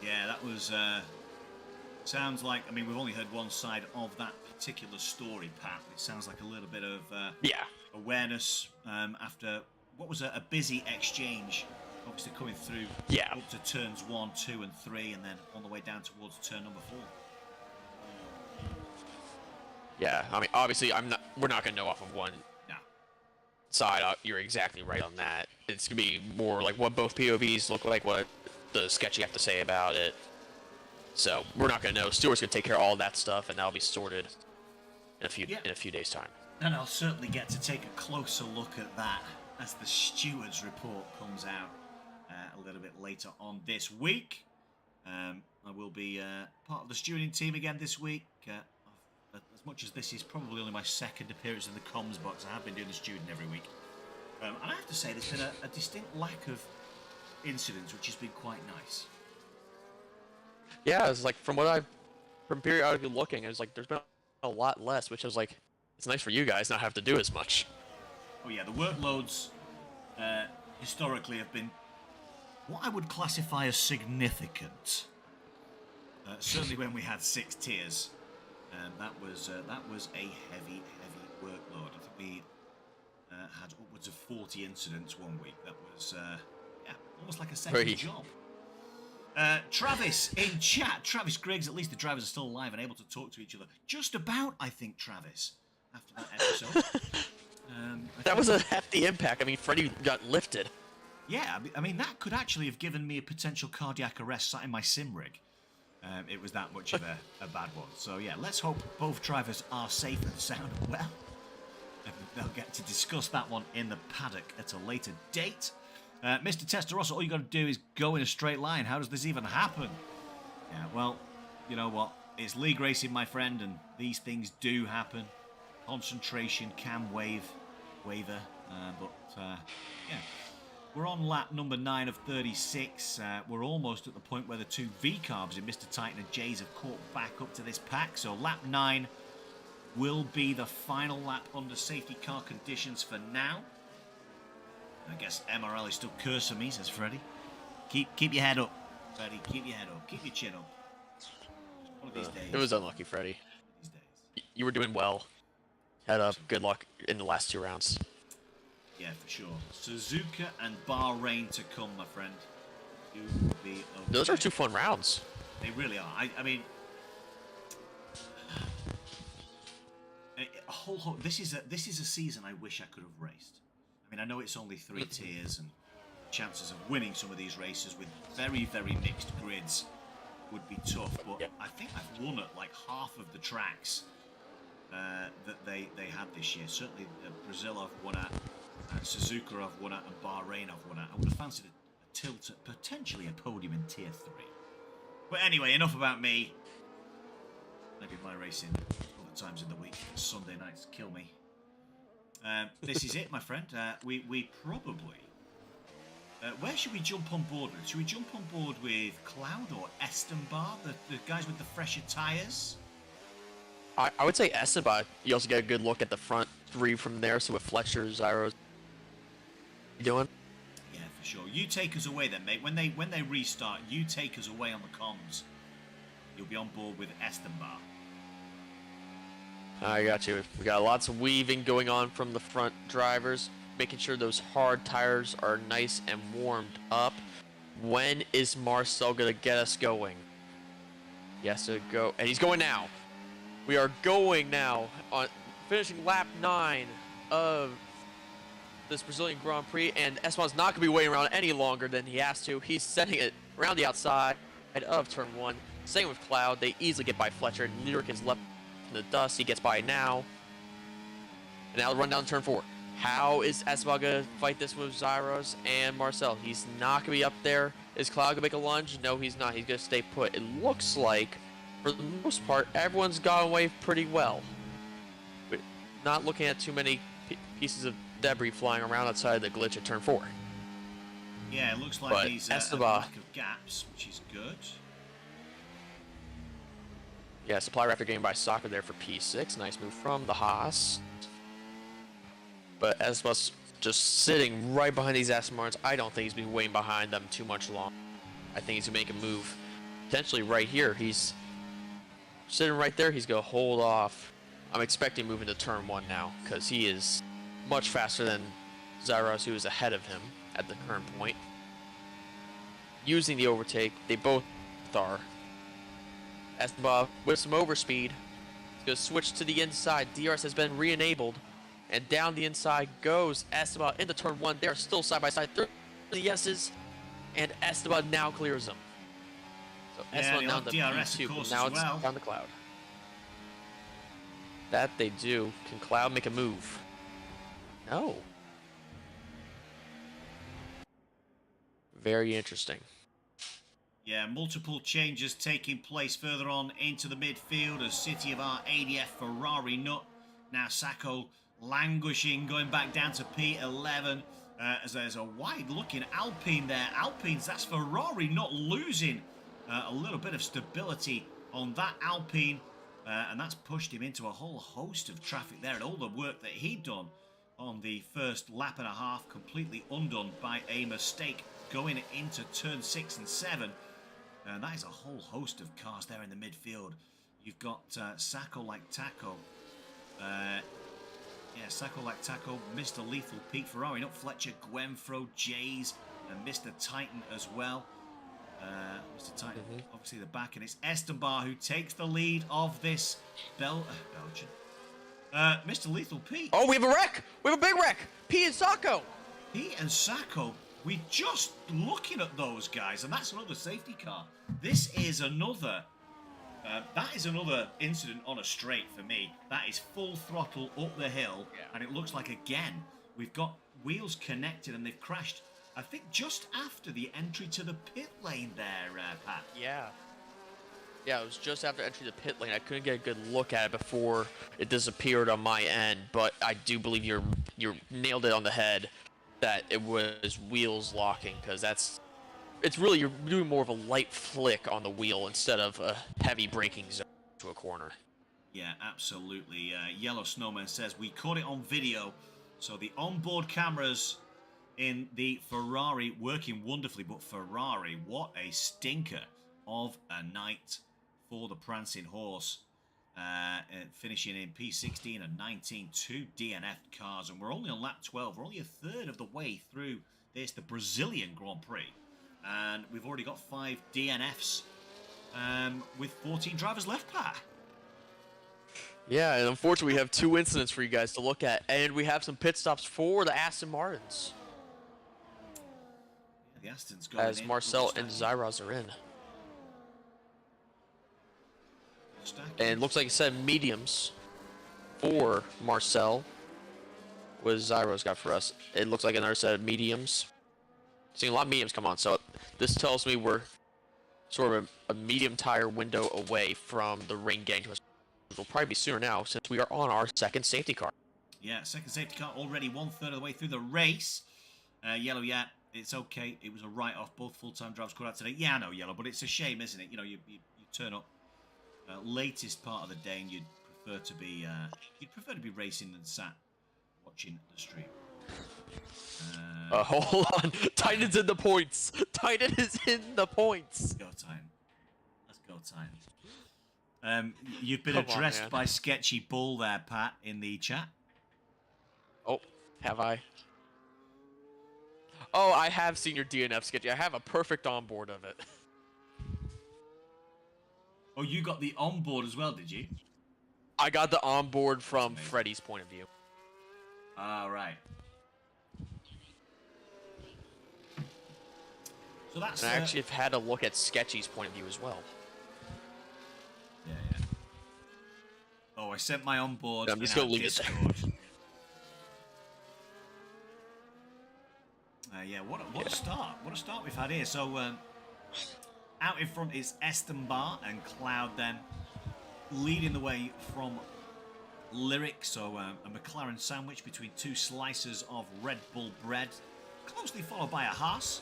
Yeah, that was... sounds like, I mean, we've only heard one side of that particular story, Pat. It sounds like a little bit of awareness after what was a busy exchange, obviously coming through up to turns 1, 2, and 3, and then on the way down towards turn number 4. Yeah, I mean, obviously, we're not going to know off of one side. You're exactly right on that. It's going to be more like what both POVs look like, what the Sketchy have to say about it. So we're not going to know. Stewart's going to take care of all that stuff, and that'll be sorted in a few days' time. And I'll certainly get to take a closer look at that as the stewards report comes out a little bit later on this week. I will be part of the stewarding team again this week. As much as this is probably only my second appearance in the comms box, I have been doing the stewarding every week. And I have to say, there's been a distinct lack of incidents, which has been quite nice. Yeah, it's like from periodically looking, it's like there's been a lot less, which is like it's nice for you guys not have to do as much. Oh yeah, the workloads historically have been what I would classify as significant. Certainly when we had 6 tiers, that was a heavy workload. I think we had upwards of 40 incidents one week. That was almost like a second job. Travis in chat. Travis Griggs, at least the drivers are still alive and able to talk to each other. Just about, I think, Travis, after that episode. That was a hefty impact. I mean, Freddy got lifted. Yeah, I mean, that could actually have given me a potential cardiac arrest sat in my sim rig. It was that much of a bad one. So, yeah, let's hope both drivers are safe and sound and well. And they'll get to discuss that one in the paddock at a later date. Mr. Testarossa, all you got to do is go in a straight line. How does this even happen? Yeah, well, you know what? It's league racing, my friend, and these things do happen. Concentration can waver. Yeah. We're on lap number 9 of 36. We're almost at the point where the 2 V-carbs in Mr. Titan and Jays have caught back up to this pack. So lap 9 will be the final lap under safety car conditions for now. I guess MRL is still cursing me, says Freddy. Keep your head up, Freddy. Keep your head up. Keep your chin up. One of these days. It was unlucky, Freddy. These days. You were doing well. Had good luck in the last 2 rounds. Yeah, for sure. Suzuka and Bahrain to come, my friend. You will be okay. Those are 2 fun rounds. They really are. I mean, this is a season I wish I could have raced. I mean, I know it's only 3 tiers, and chances of winning some of these races with very, very mixed grids would be tough. But I think I've won at like half of the tracks that they had this year. Certainly Brazil I've won at, Suzuka I've won at, and Bahrain I've won at. I would have fancied a tilt at potentially a podium in tier 3. But anyway, enough about me. Maybe my racing other times in the week. Sunday nights kill me. This is it, my friend. We probably... where should we jump on board with? Should we jump on board with Cloud or Esteban, the guys with the fresher tyres? I would say Esteban. You also get a good look at the front 3 from there. So with Fletcher, Zyros, you doing? Yeah, for sure. You take us away then, mate. When they restart, you take us away on the comms. You'll be on board with Esteban. I got you. We got lots of weaving going on from the front drivers, making sure those hard tires are nice and warmed up. When is Marcel going to get us going? He has to go, and he's going now. We are going now on finishing lap 9 of this Brazilian Grand Prix, and Esteban's not going to be waiting around any longer than he has to. He's sending it around the outside of turn 1. Same with Cloud. They easily get by Fletcher. Lyric is left in the dust. He gets by now. And now run down turn 4. How is Esteban going to fight this with Zyros and Marcel? He's not going to be up there. Is Cloud going to make a lunge? No, he's not. He's going to stay put. It looks like, for the most part, everyone's gone away pretty well. We're not looking at too many pieces of debris flying around outside the glitch at turn 4. Yeah, it looks like he's a lack of gaps, which is good. Yeah, supply raptor gained by Soccer there for P6. Nice move from the Haas. But Esteban's just sitting right behind these Asmarns. I don't think he's been waiting behind them too much long. I think he's going to make a move potentially right here. He's sitting right there. He's going to hold off. I'm expecting moving to turn 1 now because he is much faster than Zyros, who is ahead of him at the current point. Using the overtake, they both are. Esteban with some overspeed. He's going to switch to the inside. DRS has been re-enabled. And down the inside goes Esteban into turn 1. They're still side by side. 30 yeses. And Esteban now clears them. So Esteban down to P2. Now it's down the Cloud. That they do. Can Cloud make a move? No. Very interesting. Yeah, multiple changes taking place further on into the midfield as City of our ADF Ferrari nut. Now Sacco languishing, going back down to P11. As there's a wide-looking Alpine there. Alpines, that's Ferrari not losing a little bit of stability on that Alpine. And that's pushed him into a whole host of traffic there. And all the work that he'd done on the first lap and a half completely undone by a mistake going into turn 6 and 7. That is a whole host of cars there in the midfield. You've got Sacco like Taco. Sacco like Taco, Mr. Lethal Pete, Ferrari not Fletcher, Gwenfro, Jays, and Mr. Titan as well. Mr. Titan, obviously the back, and it's Esteban who takes the lead of this Belgian. Mr. Lethal Pete. Oh, we have a wreck! We have a big wreck! Pete and Sacco! Pete and Sacco, we're just looking at those guys, and that's another safety car. This is another... that is another incident on a straight for me. That is full throttle up the hill, and it looks like, again, we've got wheels connected and they've crashed, I think, just after the entry to the pit lane there, Pat. Yeah. Yeah, it was just after entry to the pit lane. I couldn't get a good look at it before it disappeared on my end, but I do believe you nailed it on the head that it was wheels locking, because it's really, you're doing more of a light flick on the wheel instead of a heavy braking zone to a corner. Yeah, absolutely. Yellow Snowman says, we caught it on video, so the onboard cameras in the Ferrari working wonderfully, but Ferrari, what a stinker of a night for the prancing horse. Finishing in P16 and 19, 2 DNF cars, and we're only on lap 12. We're only a third of the way through this, the Brazilian Grand Prix. And we've already got 5 DNFs with 14 drivers left, Pat. Yeah, and unfortunately we have 2 incidents for you guys to look at, and we have some pit stops for the Aston Martins. Yeah, the Aston's going as in. Marcel and Zyros are in. And it looks like it said mediums for Marcel. What has Zyros got for us? It looks like another set of mediums. Seeing a lot of mediums come on, so this tells me we're sort of a medium tire window away from the rain getting to us. It'll probably be sooner now since we are on our second safety car. Yeah, second safety car already 1/3 of the way through the race. Yellow, yeah, it's okay. It was a write-off. Both full-time drivers caught out today. Yeah, I know, Yellow, but it's a shame, isn't it? You know, you turn up latest part of the day and you'd prefer to be racing than sat watching the stream. Hold on. Titan's in the points. Titan is in the points. Let's go, Titan. Let's go, Titan. You've been addressed by Sketchy Bull there, Pat, in the chat. Oh, have I? Oh, I have seen your DNF, Sketchy. I have a perfect onboard of it. Oh, you got the onboard as well, did you? I got the onboard from Freddy's point of view. Ah, right. So that's. And I actually have had a look at Sketchy's point of view as well. Yeah. Oh, I sent my onboard. I'm just gonna leave it there. Yeah, what a start! What a start we've had here. So out in front is Esteban and Cloud, then leading the way from Lyric. So a McLaren sandwich between 2 slices of Red Bull bread, closely followed by a Haas.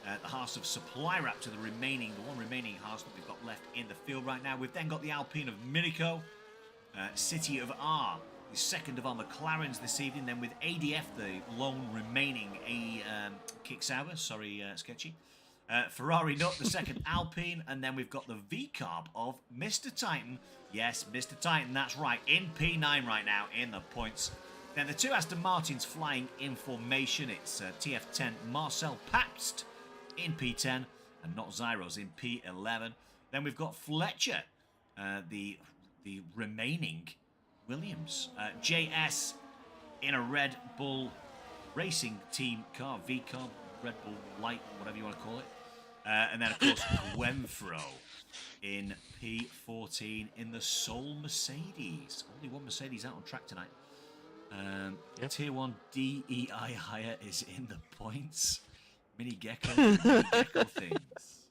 The Haas of Supply Raptor, the one remaining Haas that we've got left in the field right now. We've then got the Alpine of Minico, City of R, the second of our McLarens this evening. Then with ADF, the lone remaining Kick Sauber, sorry, Sketchy. Ferrari Nut, the second Alpine, and then we've got the V-Carb of Mr. Titan. Yes, Mr. Titan, that's right, in P9 right now in the points. Then the 2 Aston Martins flying in formation. It's TF10 Marcel Pabst in P10 and not Zyros in P11. Then we've got Fletcher, the remaining Williams. JS in a Red Bull Racing Team car, V-Carb, Red Bull Light, whatever you want to call it. And then, of course, Gwenfro in P14 in the Soul Mercedes. Only one Mercedes out on track tonight. Tier 1 DEI hire is in the points. Mini Gecko things.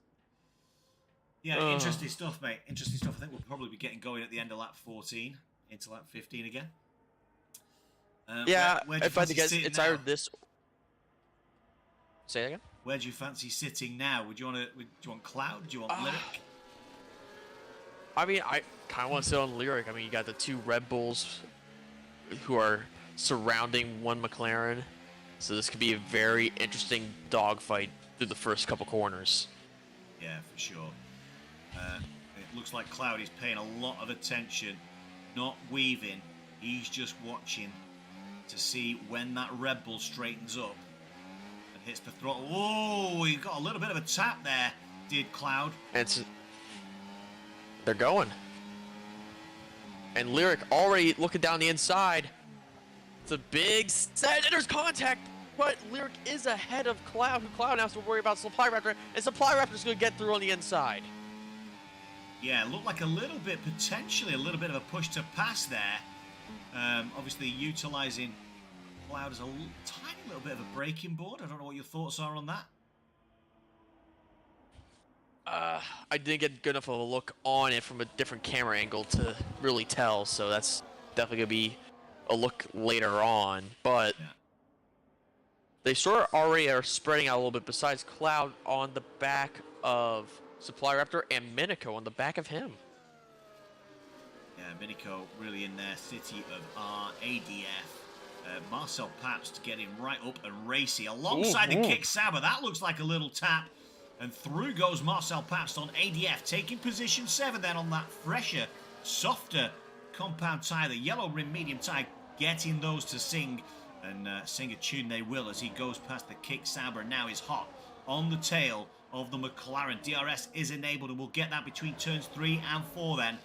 Yeah, interesting stuff, mate. Interesting stuff. I think we'll probably be getting going at the end of lap 14 into lap 15 again. Yeah, if I had to guess, it's either this. Say that again. Where do you fancy sitting now? Do you want Cloud? Do you want Uh, Lyric? I mean, I kind of want to sit on Lyric. I mean, you got the two Red Bulls who are surrounding one McLaren, so this could be a very interesting dogfight through the first couple corners. Yeah, for sure. It looks like Cloud is paying a lot of attention, not weaving. He's just watching to see when that Red Bull straightens up and hits the throttle. Oh, he got a little bit of a tap there, did Cloud. They're going. And Lyric already looking down the inside. It's a big set, and there's contact. But Lyric is ahead of Cloud, who Cloud now has to worry about Supply Raptor, and Supply Raptor's going to get through on the inside. Yeah, it looked like potentially a little bit of a push to pass there. Obviously, utilising Cloud as a tiny little bit of a braking board. I don't know what your thoughts are on that. I didn't get good enough of a look on it from a different camera angle to really tell, so that's definitely going to be a look later on. But Yeah. they sort of already are spreading out a little bit, besides Cloud on the back of Supply Raptor and Minico on the back of him. Yeah, Minico really in there. City of R, ADF. Marcel Pabst getting right up and racy alongside the kick Saber. That looks like a little tap. And through goes Marcel Pabst on ADF, taking position 7 then on that fresher, softer compound tyre, the yellow rim medium tyre, getting those to sing. And sing a tune they will as he goes past the kick Saber. Now is hot on the tail of the McLaren. DRS is enabled, and we'll get that between turns 3 and 4 then.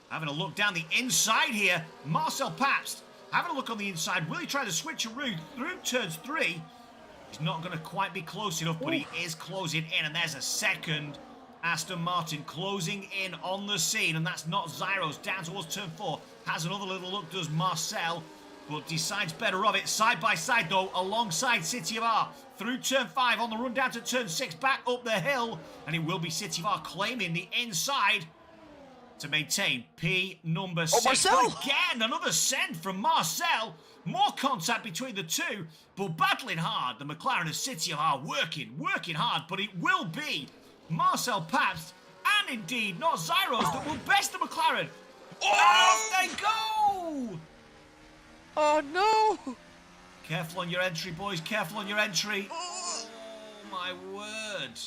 Having a look down the inside here, Marcel Pabst having a look on the inside. Will he try to switch a route through turns 3? He's not going to quite be close enough, but he is closing in, and there's a second Aston Martin closing in on the scene, and that's not Zyros. Down towards turn 4, has another little look, does Marcel, but decides better of it. Side by side, though, alongside City of R. Through turn 5, on the run down to turn 6, back up the hill, and it will be City of R claiming the inside to maintain P number 6. Marcel! But again, another send from Marcel. More contact between the two, but battling hard. The McLaren and City of R working hard, but it will be Marcel Pabst and indeed not Zyros that will best the McLaren. Off they go! Oh no! Careful on your entry, boys. Careful on your entry. Oh, my word.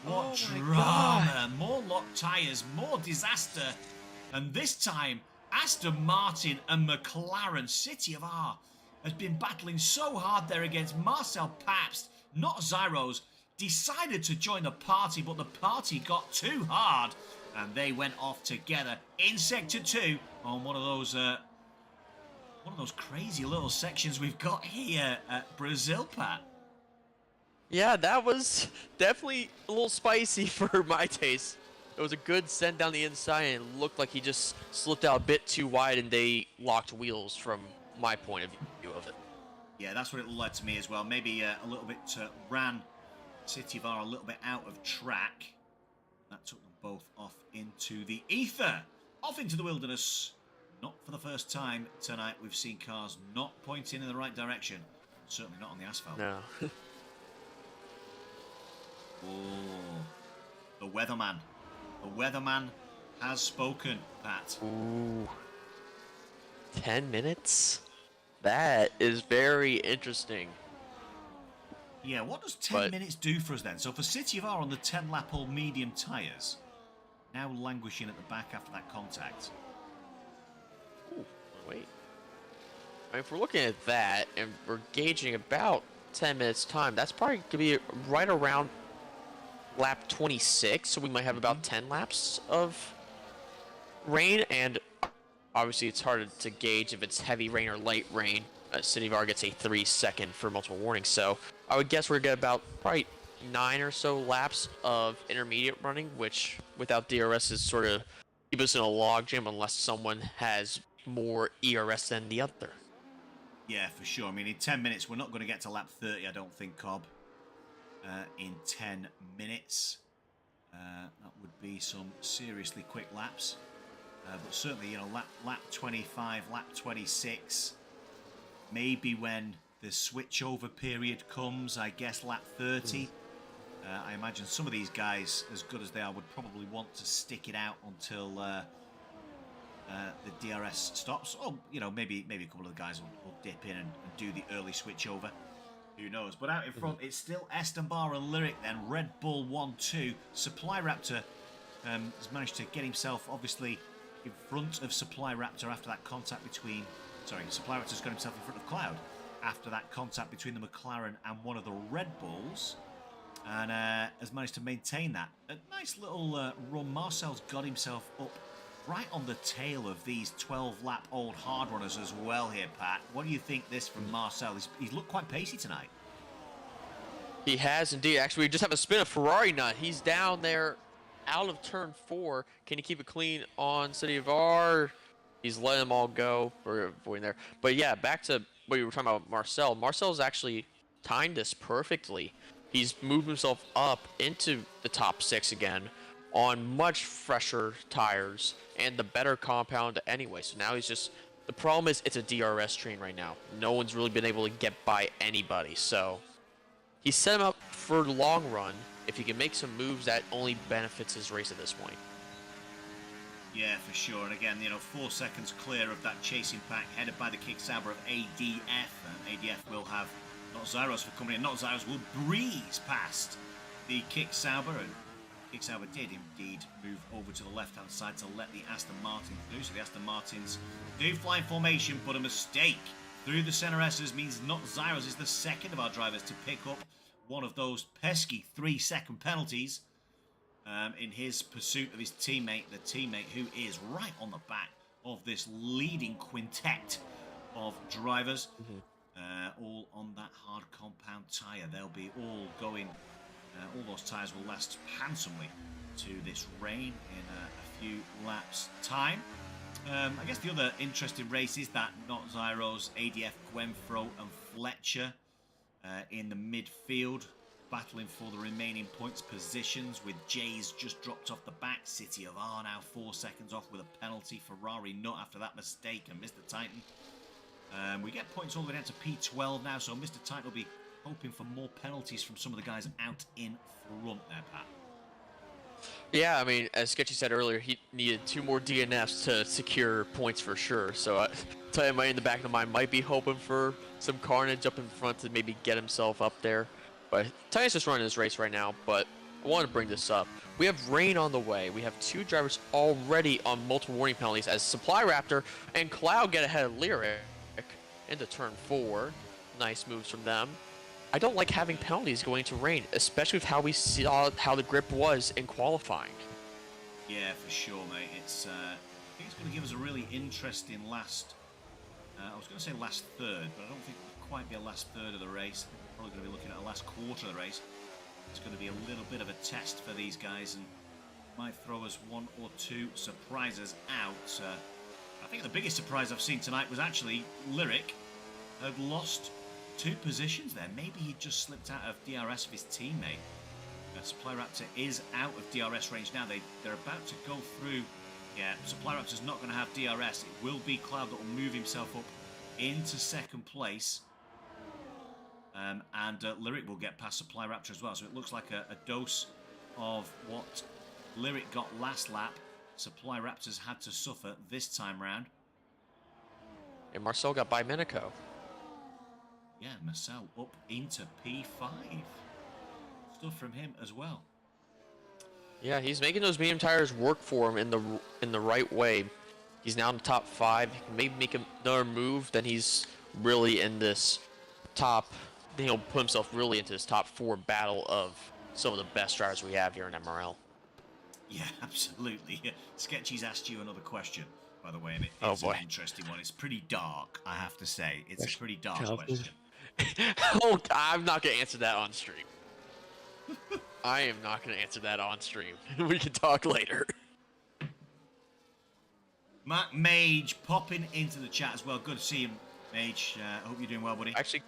What drama. More locked tyres, more disaster. And this time, Aston Martin and McLaren. City of R has been battling so hard there against Marcel Pabst, not Zyros. Decided to join the party, but the party got too hard. And they went off together in Sector 2 on one of those crazy little sections we've got here at Brazil, Pat. Yeah, that was definitely a little spicy for my taste. It was a good send down the inside, and it looked like he just slipped out a bit too wide, and they locked wheels from my point of view of it. Yeah, that's what it led to me as well. Maybe a little bit ran City of R a little bit out of track. That took them both off into the ether, off into the wilderness. Not for the first time tonight. We've seen cars not pointing in the right direction. Certainly not on the asphalt. No. Oh, the weatherman. The weatherman has spoken, Pat. Ooh. 10 minutes? That is very interesting. Yeah, what does 10 minutes do for us then? So for City of R on the 10-lap all medium tyres, now languishing at the back after that contact. Ooh, wait. I mean, if we're looking at that and we're gauging about 10 minutes time, that's probably going to be right around lap 26, so we might have about 10 laps of rain, and obviously it's hard to gauge if it's heavy rain or light rain. City of R gets a 3-second for multiple warnings, so I would guess we're going to get about probably 9 or so laps of intermediate running, which without DRS is sort of keep us in a logjam unless someone has more ERS than the other. Yeah, for sure. I mean, in 10 minutes, we're not going to get to lap 30, I don't think, Cobb. In 10 minutes. That would be some seriously quick laps. But certainly, you know, lap 25, lap 26, maybe when the switchover period comes, I guess lap 30. I imagine some of these guys, as good as they are, would probably want to stick it out until the DRS stops. Or, you know, maybe a couple of the guys will dip in and do the early switchover. Who knows? But out in front, it's still Esteban and Lyric then. Red Bull 1-2. Supply Raptor has managed to get himself, obviously, in front of Supply Raptor after that contact between... Sorry, Supply Raptor's got himself in front of Cloud after that contact between the McLaren and one of the Red Bulls. And has managed to maintain that. A nice little run. Marcel's got himself up right on the tail of these 12-lap-old hard runners as well here, Pat. What do you think this from Marcel? He's looked quite pacey tonight. He has indeed. Actually, we just have a spin of Ferrari nut. He's down there out of turn 4. Can he keep it clean on City of R? He's letting them all go. We're avoiding there. But yeah, back to what you were talking about, Marcel. Marcel's actually timed this perfectly. He's moved himself up into the top 6 again on much fresher tires and the better compound anyway. So now he's just... The problem is it's a DRS train right now. No one's really been able to get by anybody. So he set him up for long run if he can make some moves that only benefits his race at this point. Yeah, for sure. And again, you know, 4 seconds clear of that chasing pack headed by the Kick Sauber of ADF. And ADF will have Not Zyros for coming in. Not Zyros will breeze past the Kick Sauber, and Kick Sauber did indeed move over to the left-hand side to let the Aston Martin through. So the Aston Martins do fly in formation, but a mistake through the center S's means Not Zyros is the second of our drivers to pick up one of those pesky 3-second penalties in his pursuit of his teammate, the teammate who is right on the back of this leading quintet of drivers. All on that hard compound tyre. They'll be all going, all those tyres will last handsomely to this rain in a few laps' time. I guess the other interesting race is that Not Zyros, ADF, Gwenfro and Fletcher in the midfield, battling for the remaining points positions, with Jay's just dropped off the back. City of R now 4 seconds off with a penalty. Ferrari not after that mistake, and Mr. Titan. We get points all the way down to P12 now, so Mr. Titan will be hoping for more penalties from some of the guys out in front there, Pat. Yeah, I mean, as Sketchy said earlier, he needed 2 more DNFs to secure points for sure. So I tell you, in the back of my mind, might be hoping for some carnage up in front to maybe get himself up there. But Titan's just running his race right now, but I want to bring this up. We have rain on the way. We have 2 drivers already on multiple warning penalties as Supply Raptor and Cloud get ahead of Lyric into turn 4. Nice moves from them. I don't like having penalties going to rain, especially with how we saw how the grip was in qualifying. Yeah, for sure, mate. It's I think it's going to give us a really interesting last... I was going to say last third, but I don't think it'll quite be a last third of the race. I think we're probably going to be looking at a last quarter of the race. It's going to be a little bit of a test for these guys and might throw us 1 or 2 surprises out. I think the biggest surprise I've seen tonight was actually Lyric had lost 2 positions there. Maybe he just slipped out of DRS of his teammate. Supply Raptor is out of DRS range now. They're about to go through. Yeah, Supply Raptor's not going to have DRS. It will be Cloud that will move himself up into second place. And Lyric will get past Supply Raptor as well. So it looks like a dose of what Lyric got last lap. Supply Raptors had to suffer this time round. And Marcel got by Minico. Yeah, Marcel up into P5. Stuff from him as well. Yeah, he's making those medium tires work for him in the right way. He's now in the top 5. He can maybe make another move, then he's really in this top. Then he'll put himself really into this top 4 battle of some of the best drivers we have here in MRL. Yeah, absolutely. Sketchy's asked you another question, by the way, and it's an interesting one. It's pretty dark, I have to say. It's a pretty dark question. Oh, I'm not going to answer that on stream. I am not going to answer that on stream. We can talk later. Matt Mage popping into the chat as well. Good to see him, Mage. I hope you're doing well, buddy. Actually,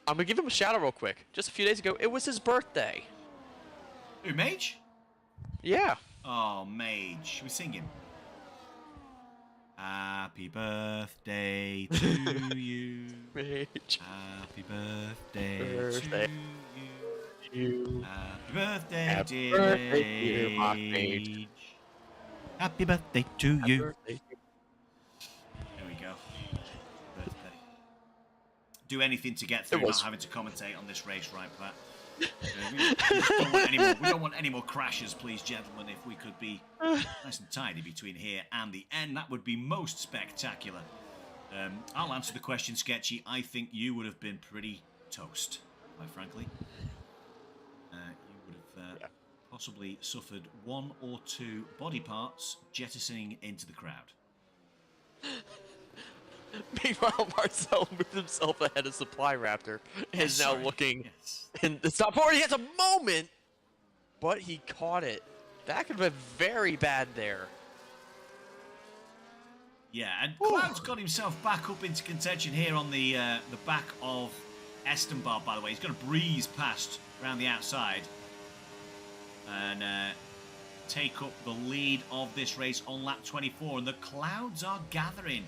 I'm going to give him a shout out real quick. Just a few days ago, it was his birthday. Who, Mage? Yeah. Oh, Mage. Should we sing him? Happy birthday to you. Paige. Happy birthday Birthday to you. to you. Happy birthday, Happy dear birthday, dear Mock Paige. Paige. Happy birthday to Happy you. birthday. There we go. Birthday. Do anything to get It through not was. having to commentate on this race, right, Pat? We just don't want any more. We don't want any more crashes, please, gentlemen. If we could be nice and tidy between here and the end, that would be most spectacular. I'll answer the question, Sketchy. I think you would have been pretty toast, quite frankly. You would have possibly suffered 1 or 2 body parts jettisoning into the crowd. Meanwhile, Marcel moved himself ahead of Supply Raptor and is now looking in the stop forward. He has a moment, but he caught it. That could have been very bad there. Yeah, and Cloud's got himself back up into contention here on the back of Estenbar, by the way. He's going to breeze past around the outside and take up the lead of this race on lap 24. And the clouds are gathering.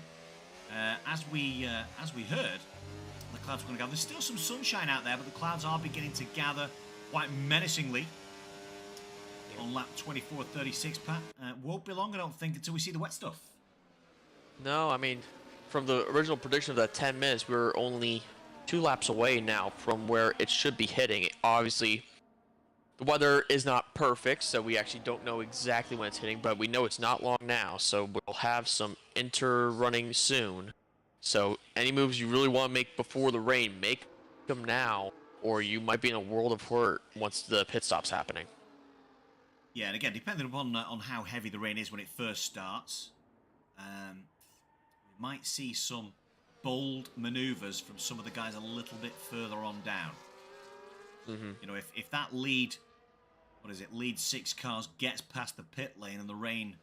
As we heard, the clouds are going to gather. There's still some sunshine out there, but the clouds are beginning to gather quite menacingly on lap 24:36, Pat. Won't be long, I don't think, until we see the wet stuff. No, I mean, from the original prediction of that 10 minutes, we're only 2 laps away now from where it should be hitting. Obviously, the weather is not perfect, so we actually don't know exactly when it's hitting, but we know it's not long now, so we'll have some inter-running soon. So any moves you really want to make before the rain, make them now, or you might be in a world of hurt once the pit stop's happening. Yeah, and again, depending upon on how heavy the rain is when it first starts, we might see some bold maneuvers from some of the guys a little bit further on down. You know, if that lead 6 cars gets past the pit lane and the rain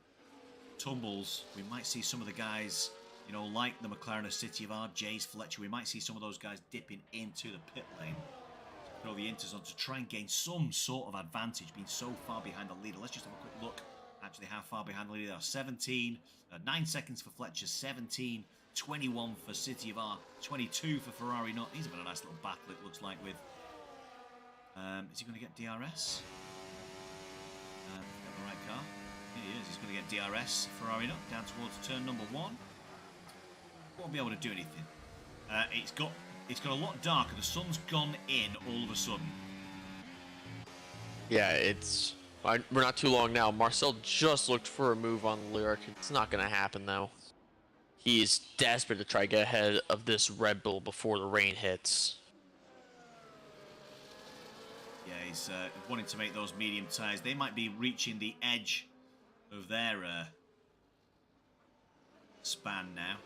tumbles, we might see some of the guys, you know, like the McLaren of City of R, Jays, Fletcher, we might see some of those guys dipping into the pit lane to throw the inters on to try and gain some sort of advantage, being so far behind the leader. Let's just have a quick look, actually, how far behind the leader they are. 17, 9 seconds for Fletcher, 17, 21 for City of R, 22 for Ferrari. Not, he's having a nice little battle, it looks like, with... is he going to get DRS? Got the right car. Here he is. He's going to get DRS. Ferrari not down towards turn number 1. Won't be able to do anything. It's got a lot darker. The sun's gone in all of a sudden. Yeah, we're not too long now. Marcel just looked for a move on Lyric. It's not going to happen, though. He's desperate to try to get ahead of this Red Bull before the rain hits. Yeah, he's wanting to make those medium tyres. They might be reaching the edge of their span now.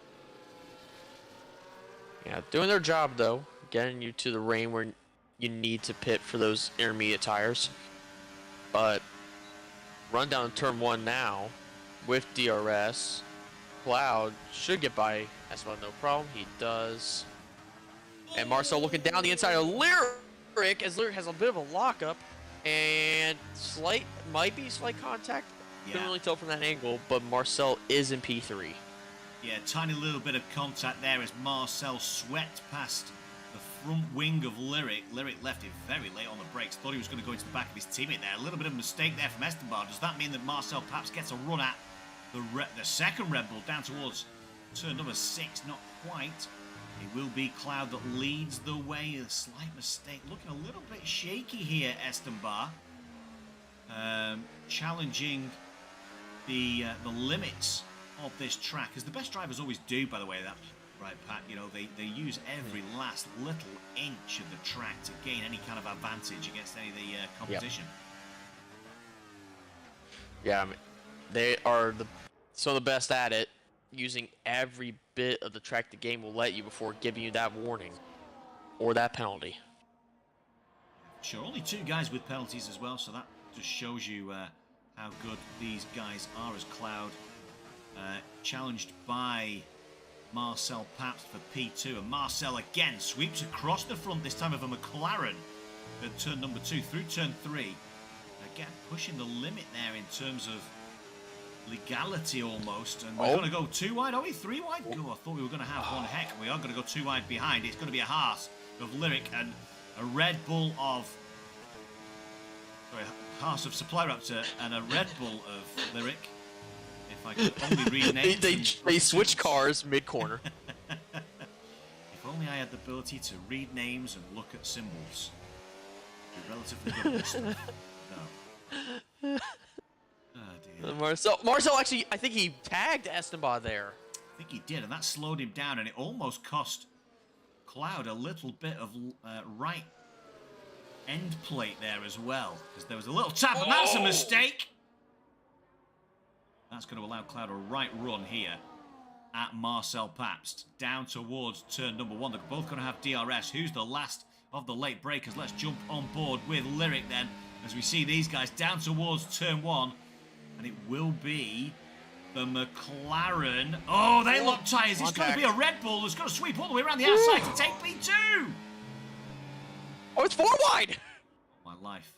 Yeah, doing their job, though. Getting you to the rain where you need to pit for those intermediate tires. But run down turn 1 now with DRS. Cloud should get by Esteban, no problem. He does. And Marcel looking down the inside of Lyric, as Lyric has a bit of a lockup. And might be slight contact. Yeah. Couldn't really tell from that angle, but Marcel is in P3. Yeah, tiny little bit of contact there as Marcel swept past the front wing of Lyric. Lyric left it very late on the brakes. Thought he was going to go into the back of his teammate there. A little bit of a mistake there from Esteban. Does that mean that Marcel perhaps gets a run at the second Red Bull down towards turn number 6? Not quite. It will be Cloud that leads the way. A slight mistake. Looking a little bit shaky here, Esteban. Challenging the limits of this track, as the best drivers always do, by the way, that right, Pat, you know, they use every last little inch of the track to gain any kind of advantage against any of the competition. Yeah, I mean, they are some of the best at it, using every bit of the track the game will let you before giving you that warning or that penalty. Sure, only 2 guys with penalties as well, so that just shows you how good these guys are, as Cloud challenged by Marcel Paps for P2, and Marcel again sweeps across the front, this time of a McLaren at turn number 2 through turn 3. Again, pushing the limit there in terms of legality almost. And we're going to go 2 wide. Are we 3 wide? Oh, I thought we were going to have one heck. We are going to go 2 wide behind. It's going to be a Haas of Lyric and a Red Bull of... Sorry, Haas of Supply Raptor and a Red Bull of Lyric. If I could only read names. They switch cars mid-corner. If only I had the ability to read names and look at symbols. Be relatively good at stuff. No. Oh, dear. Marcel actually, I think he tagged Esteban there. I think he did, and that slowed him down, and it almost cost Cloud a little bit of right end plate there as well, because there was a little tap, and that's a mistake. That's going to allow Cloud a right run here at Marcel Pabst, down towards turn number 1. They're both going to have DRS. Who's the last of the late breakers? Let's jump on board with Lyric then, as we see these guys down towards turn 1, and it will be the McLaren. Oh, they lock tyres. It's going to be a Red Bull that's going to sweep all the way around the outside to take P2. Oh, it's 4 wide. My life.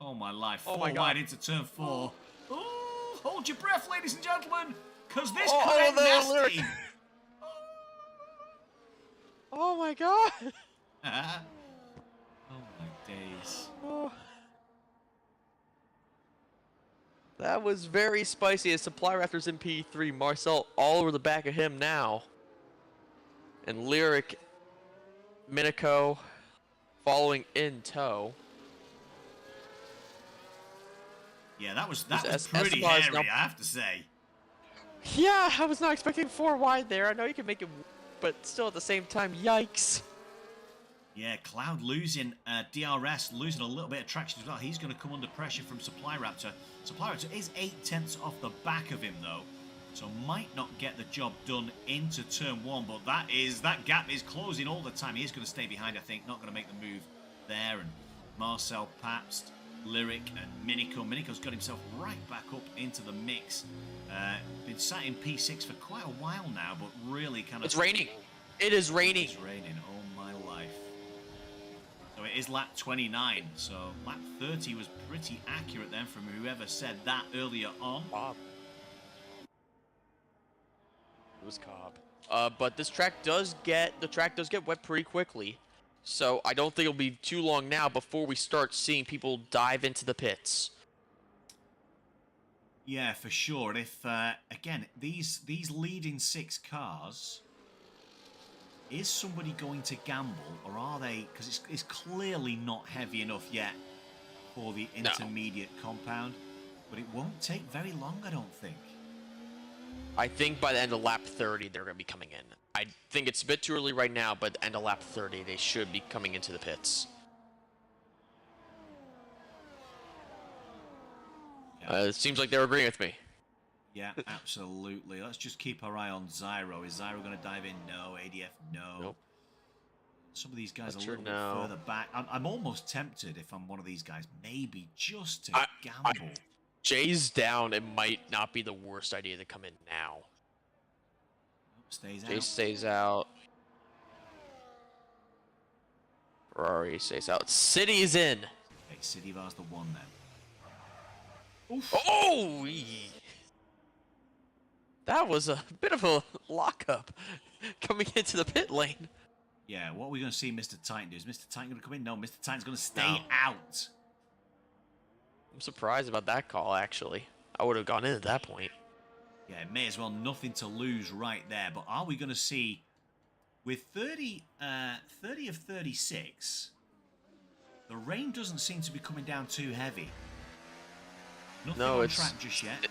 Oh, my life. Oh 4 my God. wide into turn 4. Oh, hold your breath, ladies and gentlemen, because this could end nasty. Lyric. Oh, my God. Oh, my days. Oh. That was very spicy as Supply Raptors in P3. Marcel all over the back of him now. And Lyric, Minico following in tow. Yeah, that was pretty Esteban's hairy, I have to say. Yeah, I was not expecting 4 wide there. I know you can make it, but still at the same time, yikes. Yeah, Cloud losing DRS, losing a little bit of traction as well. He's going to come under pressure from Supply Raptor. Supply Raptor is 8/10 off the back of him, though, so might not get the job done into turn 1, but that gap is closing all the time. He is going to stay behind, I think, not going to make the move there. And Marcel Pabst, Lyric, and Minico. Minico's got himself right back up into the mix. Been sat in P6 for quite a while now, but really kind of... It's raining. It is raining. It's raining. Oh, my life. So it is lap 29, so lap 30 was pretty accurate then from whoever said that earlier on. Cobb. It was Cobb. But this track does get wet pretty quickly, so I don't think it'll be too long now before we start seeing people dive into the pits. Yeah, for sure. And if again these leading 6 cars. Is somebody going to gamble, or are they... Because it's clearly not heavy enough yet for the intermediate compound, but it won't take very long, I don't think. I think by the end of lap 30, they're going to be coming in. I think it's a bit too early right now, but at the end of lap 30, they should be coming into the pits. Yeah. It seems like they're agreeing with me. Yeah, absolutely. Let's just keep our eye on Zyro. Is Zyro going to dive in? No. ADF? No. Nope. Some of these guys That's a little bit further back. I'm almost tempted, if I'm one of these guys, maybe just to gamble. Jay's down. It might not be the worst idea to come in now. Stays out. Jay stays out. Ferrari stays out. City's in. Okay, City Bar's the one then. Oof. Oh! That was a bit of a lockup coming into the pit lane. Yeah, what are we going to see Mr. Titan do? Is Mr. Titan going to come in? No, Mr. Titan's going to stay out. I'm surprised about that call, actually. I would have gone in at that point. Yeah, may as well nothing to lose right there. But are we going to see, with 30 of 36, the rain doesn't seem to be coming down too heavy. Nothing on track just yet.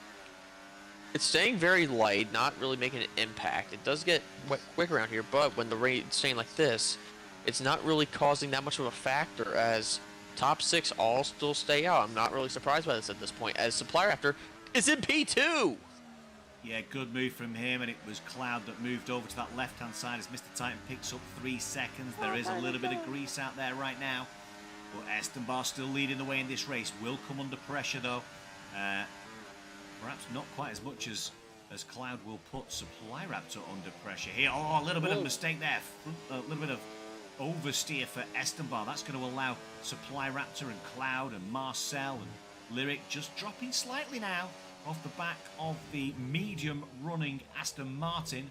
It's staying very light, not really making an impact. It does get wet quick around here, but when the rain's staying like this, it's not really causing that much of a factor as top 6 all still stay out. I'm not really surprised by this at this point, as Supply Raptor is in P2! Yeah, good move from him, and it was Cloud that moved over to that left-hand side as Mr. Titan picks up 3 seconds. There is a little bit of grease out there right now, but Esteban still leading the way in this race. Will come under pressure, though. Perhaps not quite as much as Cloud will put Supply Raptor under pressure here. Oh, a little bit of mistake there. A little bit of oversteer for Esteban. That's going to allow Supply Raptor and Cloud and Marcel and Lyric just dropping slightly now off the back of the medium running Aston Martin,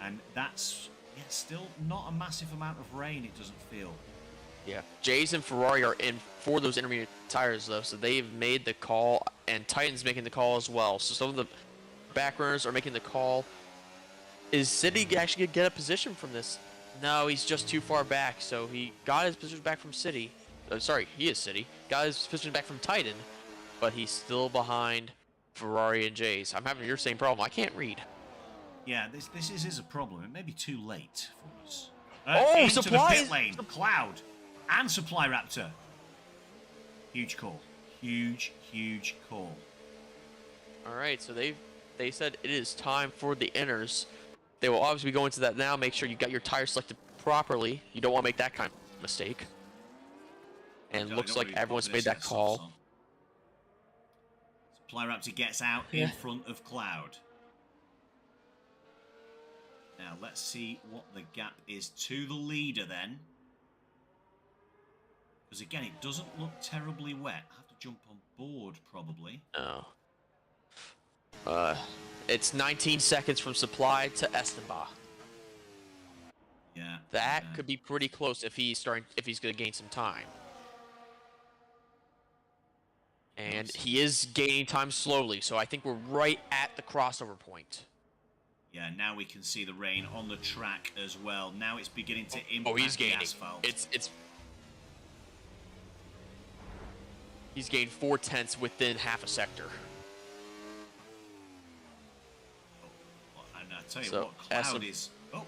and that's still not a massive amount of rain, it doesn't feel. Yeah, Jays and Ferrari are in for those intermediate tires though, so they've made the call, and Titan's making the call as well. So some of the back runners are making the call. Is City actually gonna get a position from this? No, he's just too far back, so he got his position back from City. Sorry, he is City. Got his position back from Titan, but he's still behind Ferrari and Jays. I'm having your same problem. I can't read. Yeah, this is a problem. It may be too late for us. Oh, into supply! the pit lane. Cloud and Supply Raptor. Huge call. Huge call. All right, so they said it is time for the inners. They will obviously go into that now. Make sure you got your tires selected properly. You don't want to make that kind of mistake. And looks like everyone's made that call. Supply Raptor gets out in front of Cloud. Now let's see what the gap is to the leader then. Because again, it doesn't look terribly wet. I have to jump on board probably. No. It's 19 seconds from Supply to Esteban. Yeah. That could be pretty close if he's going to gain some time. And he is gaining time slowly, so I think we're right at the crossover point. Yeah, now we can see the rain on the track as well. Now it's beginning to impact he's gaining. the asphalt. He's gained 4/10 within half a sector. And I tell you what, Cloud is... Oh.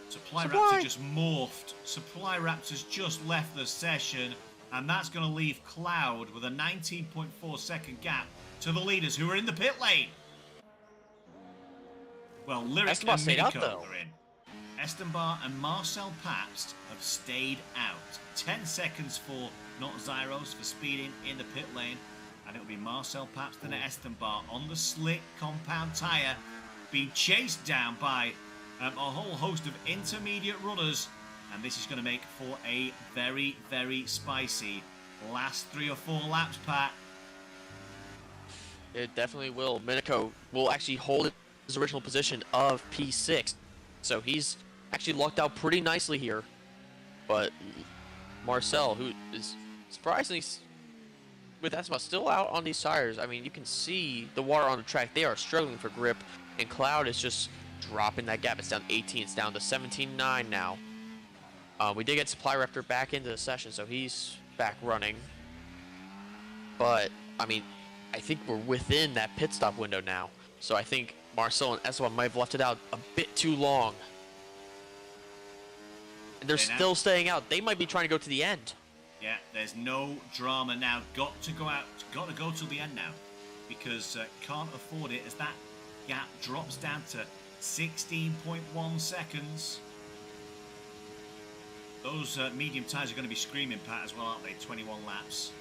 Supply Supply Raptor just morphed. Supply Raptor's just left the session, and that's going to leave Cloud with a 19.4 second gap to the leaders who are in the pit lane. Well, Lyric and Minico are in. Esteban and Marcel Pabst have stayed out. 10 seconds for Not Zyros for speeding in the pit lane. And it'll be Marcel Pabst and Esteban on the slick compound tyre, being chased down by a whole host of intermediate runners. And this is going to make for a very, very spicy last 3 or 4 laps, Pat. It definitely will. Minico will actually hold his original position of P6. So he's actually lucked out pretty nicely here. But Marcel, who is surprisingly, with Esteban still out on these tires, I mean, you can see the water on the track. They are struggling for grip. And Cloud is just dropping that gap. It's down 18. It's down to 17.9 now. We did get Supply Raptor back into the session, so he's back running. But, I mean, I think we're within that pit stop window now. So I think Marcel and Esteban might have left it out a bit too long. And they're still staying out. They might be trying to go to the end. Yeah, there's no drama now. Got to go out. Got to go till the end now. Because can't afford it as that gap drops down to 16.1 seconds. Those medium tyres are going to be screaming, Pat, as well, aren't they? 21 laps.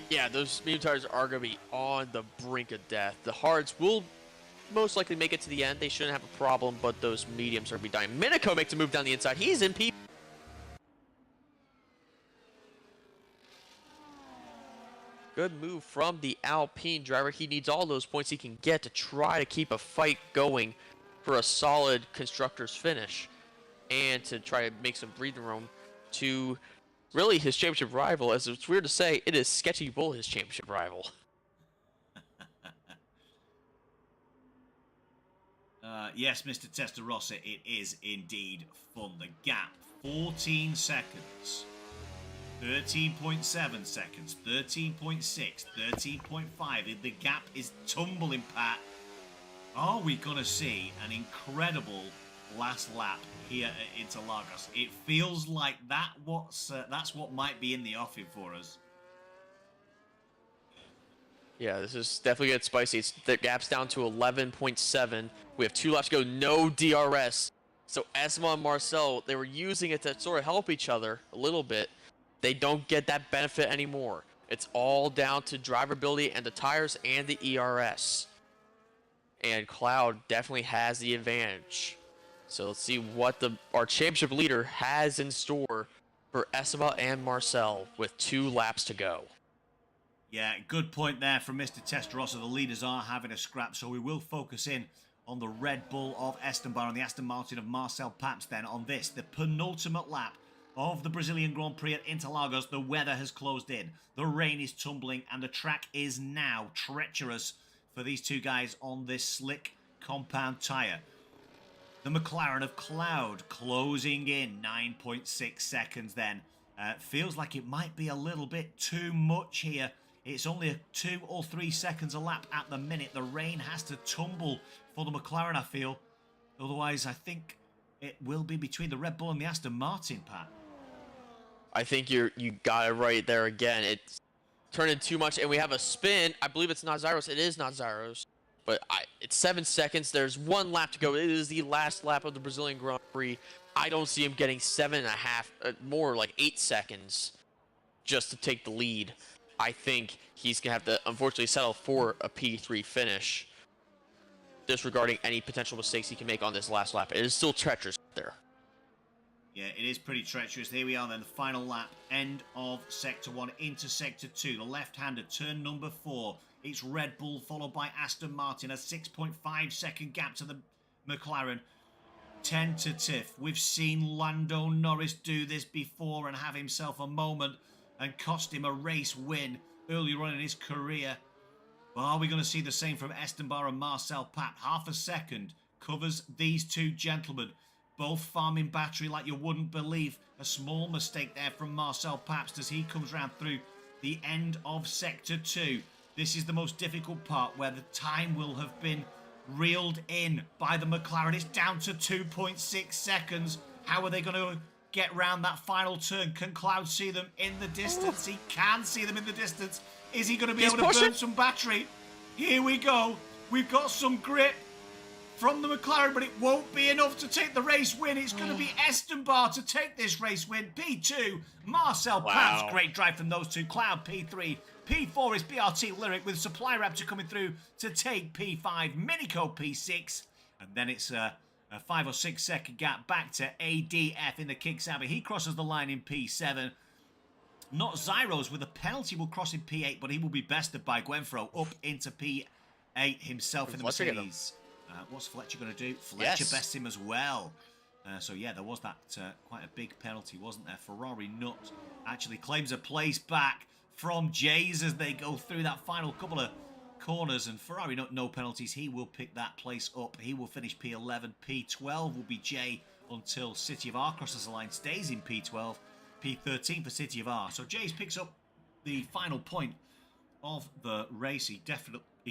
Yeah, those medium tires are going to be on the brink of death. The hards will most likely make it to the end. They shouldn't have a problem, but those mediums are going to be dying. Minico makes a move down the inside. He's in P. Good move from the Alpine driver. He needs all those points he can get to try to keep a fight going for a solid constructor's finish. And to try to make some breathing room to really his championship rival. As it's weird to say, it is Sketchy Bull, his championship rival. Yes, Mr. Testarossa, it is indeed fun. The gap, 14 seconds. 13.7 seconds, 13.6, 13.5. The gap is tumbling, Pat. Are we going to see an incredible last lap here at Interlagos? It feels like that's what might be in the offing for us. Yeah, this is definitely get spicy. The gap's down to 11.7. We have 2 laps to go. No DRS. So Esteban and Marcel, they were using it to sort of help each other a little bit. They don't get that benefit anymore. It's all down to drivability and the tires and the ERS. And Cloud definitely has the advantage. So let's see what our championship leader has in store for Esteban and Marcel with 2 laps to go. Yeah, good point there from Mr. Testarossa. The leaders are having a scrap, so we will focus in on the Red Bull of Esteban and the Aston Martin of Marcel Paps then on this, the penultimate lap of the Brazilian Grand Prix at Interlagos. The weather has closed in, the rain is tumbling, and the track is now treacherous for these two guys on this slick compound tyre. The McLaren of Cloud closing in 9.6 seconds then. Feels like it might be a little bit too much here. It's only 2 or 3 seconds a lap at the minute. The rain has to tumble for the McLaren, I feel. Otherwise, I think it will be between the Red Bull and the Aston Martin, Pat. I think you got it right there again. It's turning too much, and we have a spin. I believe it's not Zyros. It is not Zyros. But it's 7 seconds. There's 1 lap to go. It is the last lap of the Brazilian Grand Prix. I don't see him getting 7.5, more like 8 seconds just to take the lead. I think he's going to have to, unfortunately, settle for a P3 finish, disregarding any potential mistakes he can make on this last lap. It is still treacherous there. Yeah, it is pretty treacherous. Here we are then, the final lap, end of Sector 1 into Sector 2. The left-hander, turn number 4. It's Red Bull, followed by Aston Martin. A 6.5 second gap to the McLaren. 10 to Tiff. We've seen Lando Norris do this before and have himself a moment and cost him a race win earlier on in his career. But are we going to see the same from Esteban and Marcel Papp? Half a second covers these two gentlemen. Both farming battery like you wouldn't believe. A small mistake there from Marcel Paps as he comes round through the end of Sector 2. This is the most difficult part where the time will have been reeled in by the McLaren. It's down to 2.6 seconds. How are they going to get round that final turn? Can Cloud see them in the distance? He can see them in the distance. Is he going to be able to burn some battery? Here we go. We've got some grip from the McLaren, but it won't be enough to take the race win. It's going to be Esteban to take this race win. P2, Marcel Paps. Great drive from those two. Cloud P3. P4 is BRT Lyric with Supply Raptor coming through to take P5. Minico P6. And then it's a 5 or 6 second gap back to ADF in the kick saber. He crosses the line in P7. Not Zyros with a penalty will cross in P8, but he will be bested by Gwenfro up into P8 himself in the Mercedes. What's Fletcher going to do? Fletcher bests him as well. So yeah, there was that quite a big penalty, wasn't there? Ferrari Nut actually claims a place back from Jays as they go through that final couple of corners. And Ferrari Nut, no penalties. He will pick that place up. He will finish P11. P12 will be Jay until City of R crosses the line, stays in P12. P13 for City of R. So Jays picks up the final point of the race. He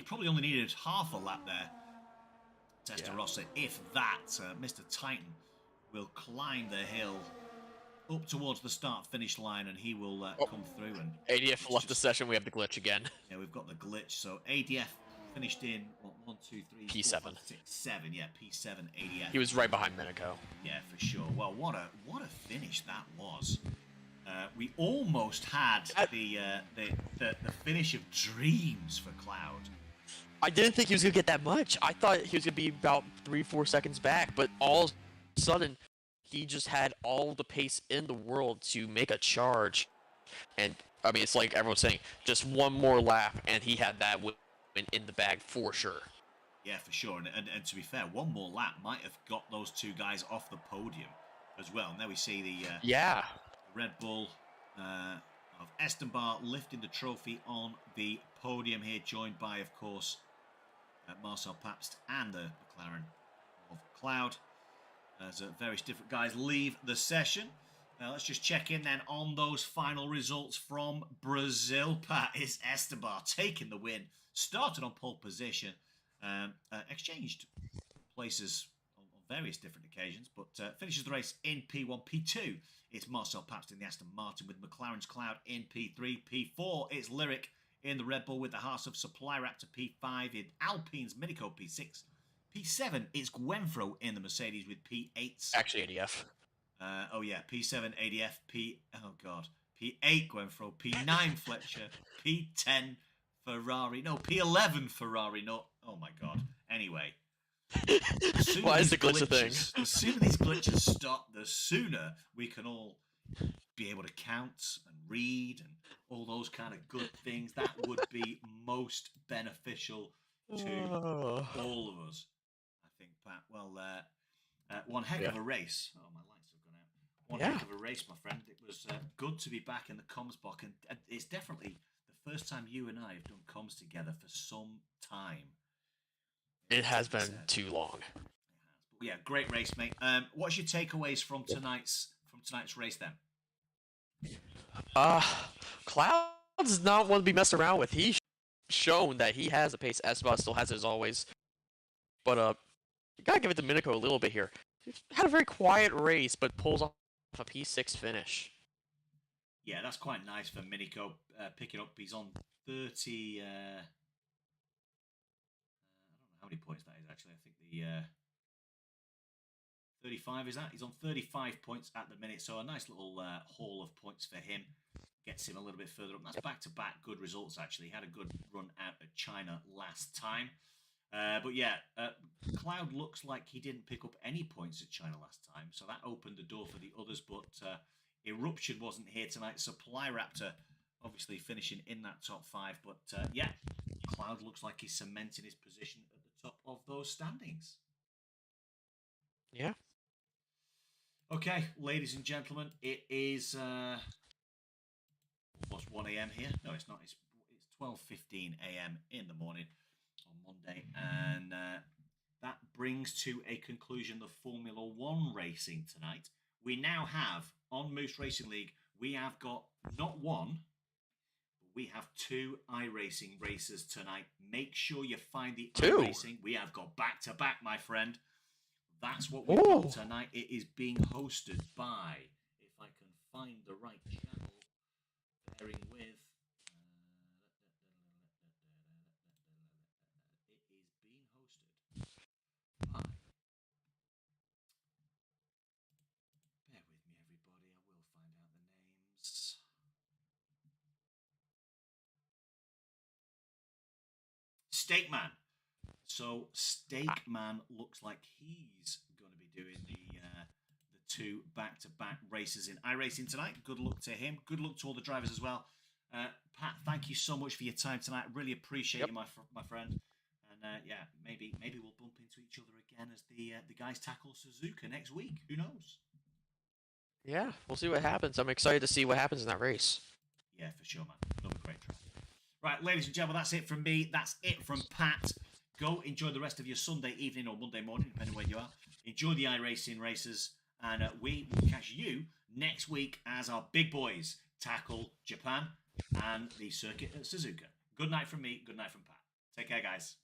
probably only needed half a lap there. Testarossa, if that, Mr. Titan will climb the hill up towards the start-finish line, and he will come through. And ADF left the session. We have the glitch again. Yeah, we've got the glitch. So ADF finished in what, 1, 2, 3, P7. 4, 5, 6, 7. Yeah, P7 ADF. He was right behind Minico. Yeah, for sure. Well, what a finish that was. We almost had the finish of dreams for Cloud. I didn't think he was going to get that much. I thought he was going to be about 3-4 seconds back, but all of a sudden, he just had all the pace in the world to make a charge. And, I mean, it's like everyone's saying, just one more lap, and he had that win in the bag for sure. Yeah, for sure. And to be fair, one more lap might have got those two guys off the podium as well. And there we see the Red Bull of Esteban lifting the trophy on the podium here, joined by, of course, Marcel Pabst and the McLaren of Cloud. As various different guys leave the session. Now let's just check in then on those final results from Brazil. Pat, is Esteban taking the win. Started on pole position. Exchanged places on various different occasions, but finishes the race in P1. P2, it's Marcel Pabst in the Aston Martin with McLaren's Cloud in P3. P4, it's Lyric in the Red Bull with the Haas of Supply Raptor. P5 in Alpine's Minico P6. P7 is Gwenfro in the Mercedes with P8. Actually, ADF. Oh yeah, P7 ADF. P8 Gwenfro. P9 Fletcher. P10 Ferrari. No, P11 Ferrari. No, oh my god. Anyway. Why is the glitch a thing? The sooner these glitches stop, the sooner we can all be able to count and read and all those kind of good things. That would be most beneficial to all of us, I think, Pat. Well, one heck of a race. Oh, my lights have gone out. One heck of a race, my friend. It was good to be back in the comms box, and it's definitely the first time you and I have done comms together for some time. It has been too long. But yeah, great race, mate. What's your takeaways from tonight's race then? Cloud does not want to be messed around with. He's shown that he has a pace. Esteban still has it as always. But you gotta give it to Minico a little bit here. He had a very quiet race, but pulls off a P6 finish. Yeah, that's quite nice for Minico picking up. He's on 30. I don't know how many points that is actually. I think the 35 is that. He's on 35 points at the minute, so a nice little haul of points for him. Gets him a little bit further up. That's back-to-back good results, actually. He had a good run out at China last time. But yeah, Cloud looks like he didn't pick up any points at China last time, so that opened the door for the others, but Eruption wasn't here tonight. Supply Raptor obviously finishing in that top 5, but yeah, Cloud looks like he's cementing his position at the top of those standings. Yeah. Okay, ladies and gentlemen, it is almost 1 a.m. here. No, it's not. It's 12:15 a.m. in the morning on Monday, and that brings to a conclusion the Formula One racing tonight. We now have on Moose Racing League. We have got not one, but we have 2 iRacing races tonight. Make sure you find the iRacing. We have got back-to-back, my friend. That's what we've got tonight. It is being hosted by, if I can find the right channel, bearing with. It is being hosted by. Bear with me, everybody. I will find out the names. Steakman. So Steakman looks like he's going to be doing the 2 back-to-back races in iRacing tonight. Good luck to him. Good luck to all the drivers as well. Pat, thank you so much for your time tonight. Really appreciate you, my friend. And yeah, maybe we'll bump into each other again as the guys tackle Suzuka next week. Who knows? Yeah, we'll see what happens. I'm excited to see what happens in that race. Yeah, for sure, man. Another great track. Right, ladies and gentlemen, that's it from me. That's it from Pat. Go enjoy the rest of your Sunday evening or Monday morning, depending where you are. Enjoy the iRacing races, and we will catch you next week as our big boys tackle Japan and the circuit at Suzuka. Good night from me. Good night from Pat. Take care, guys.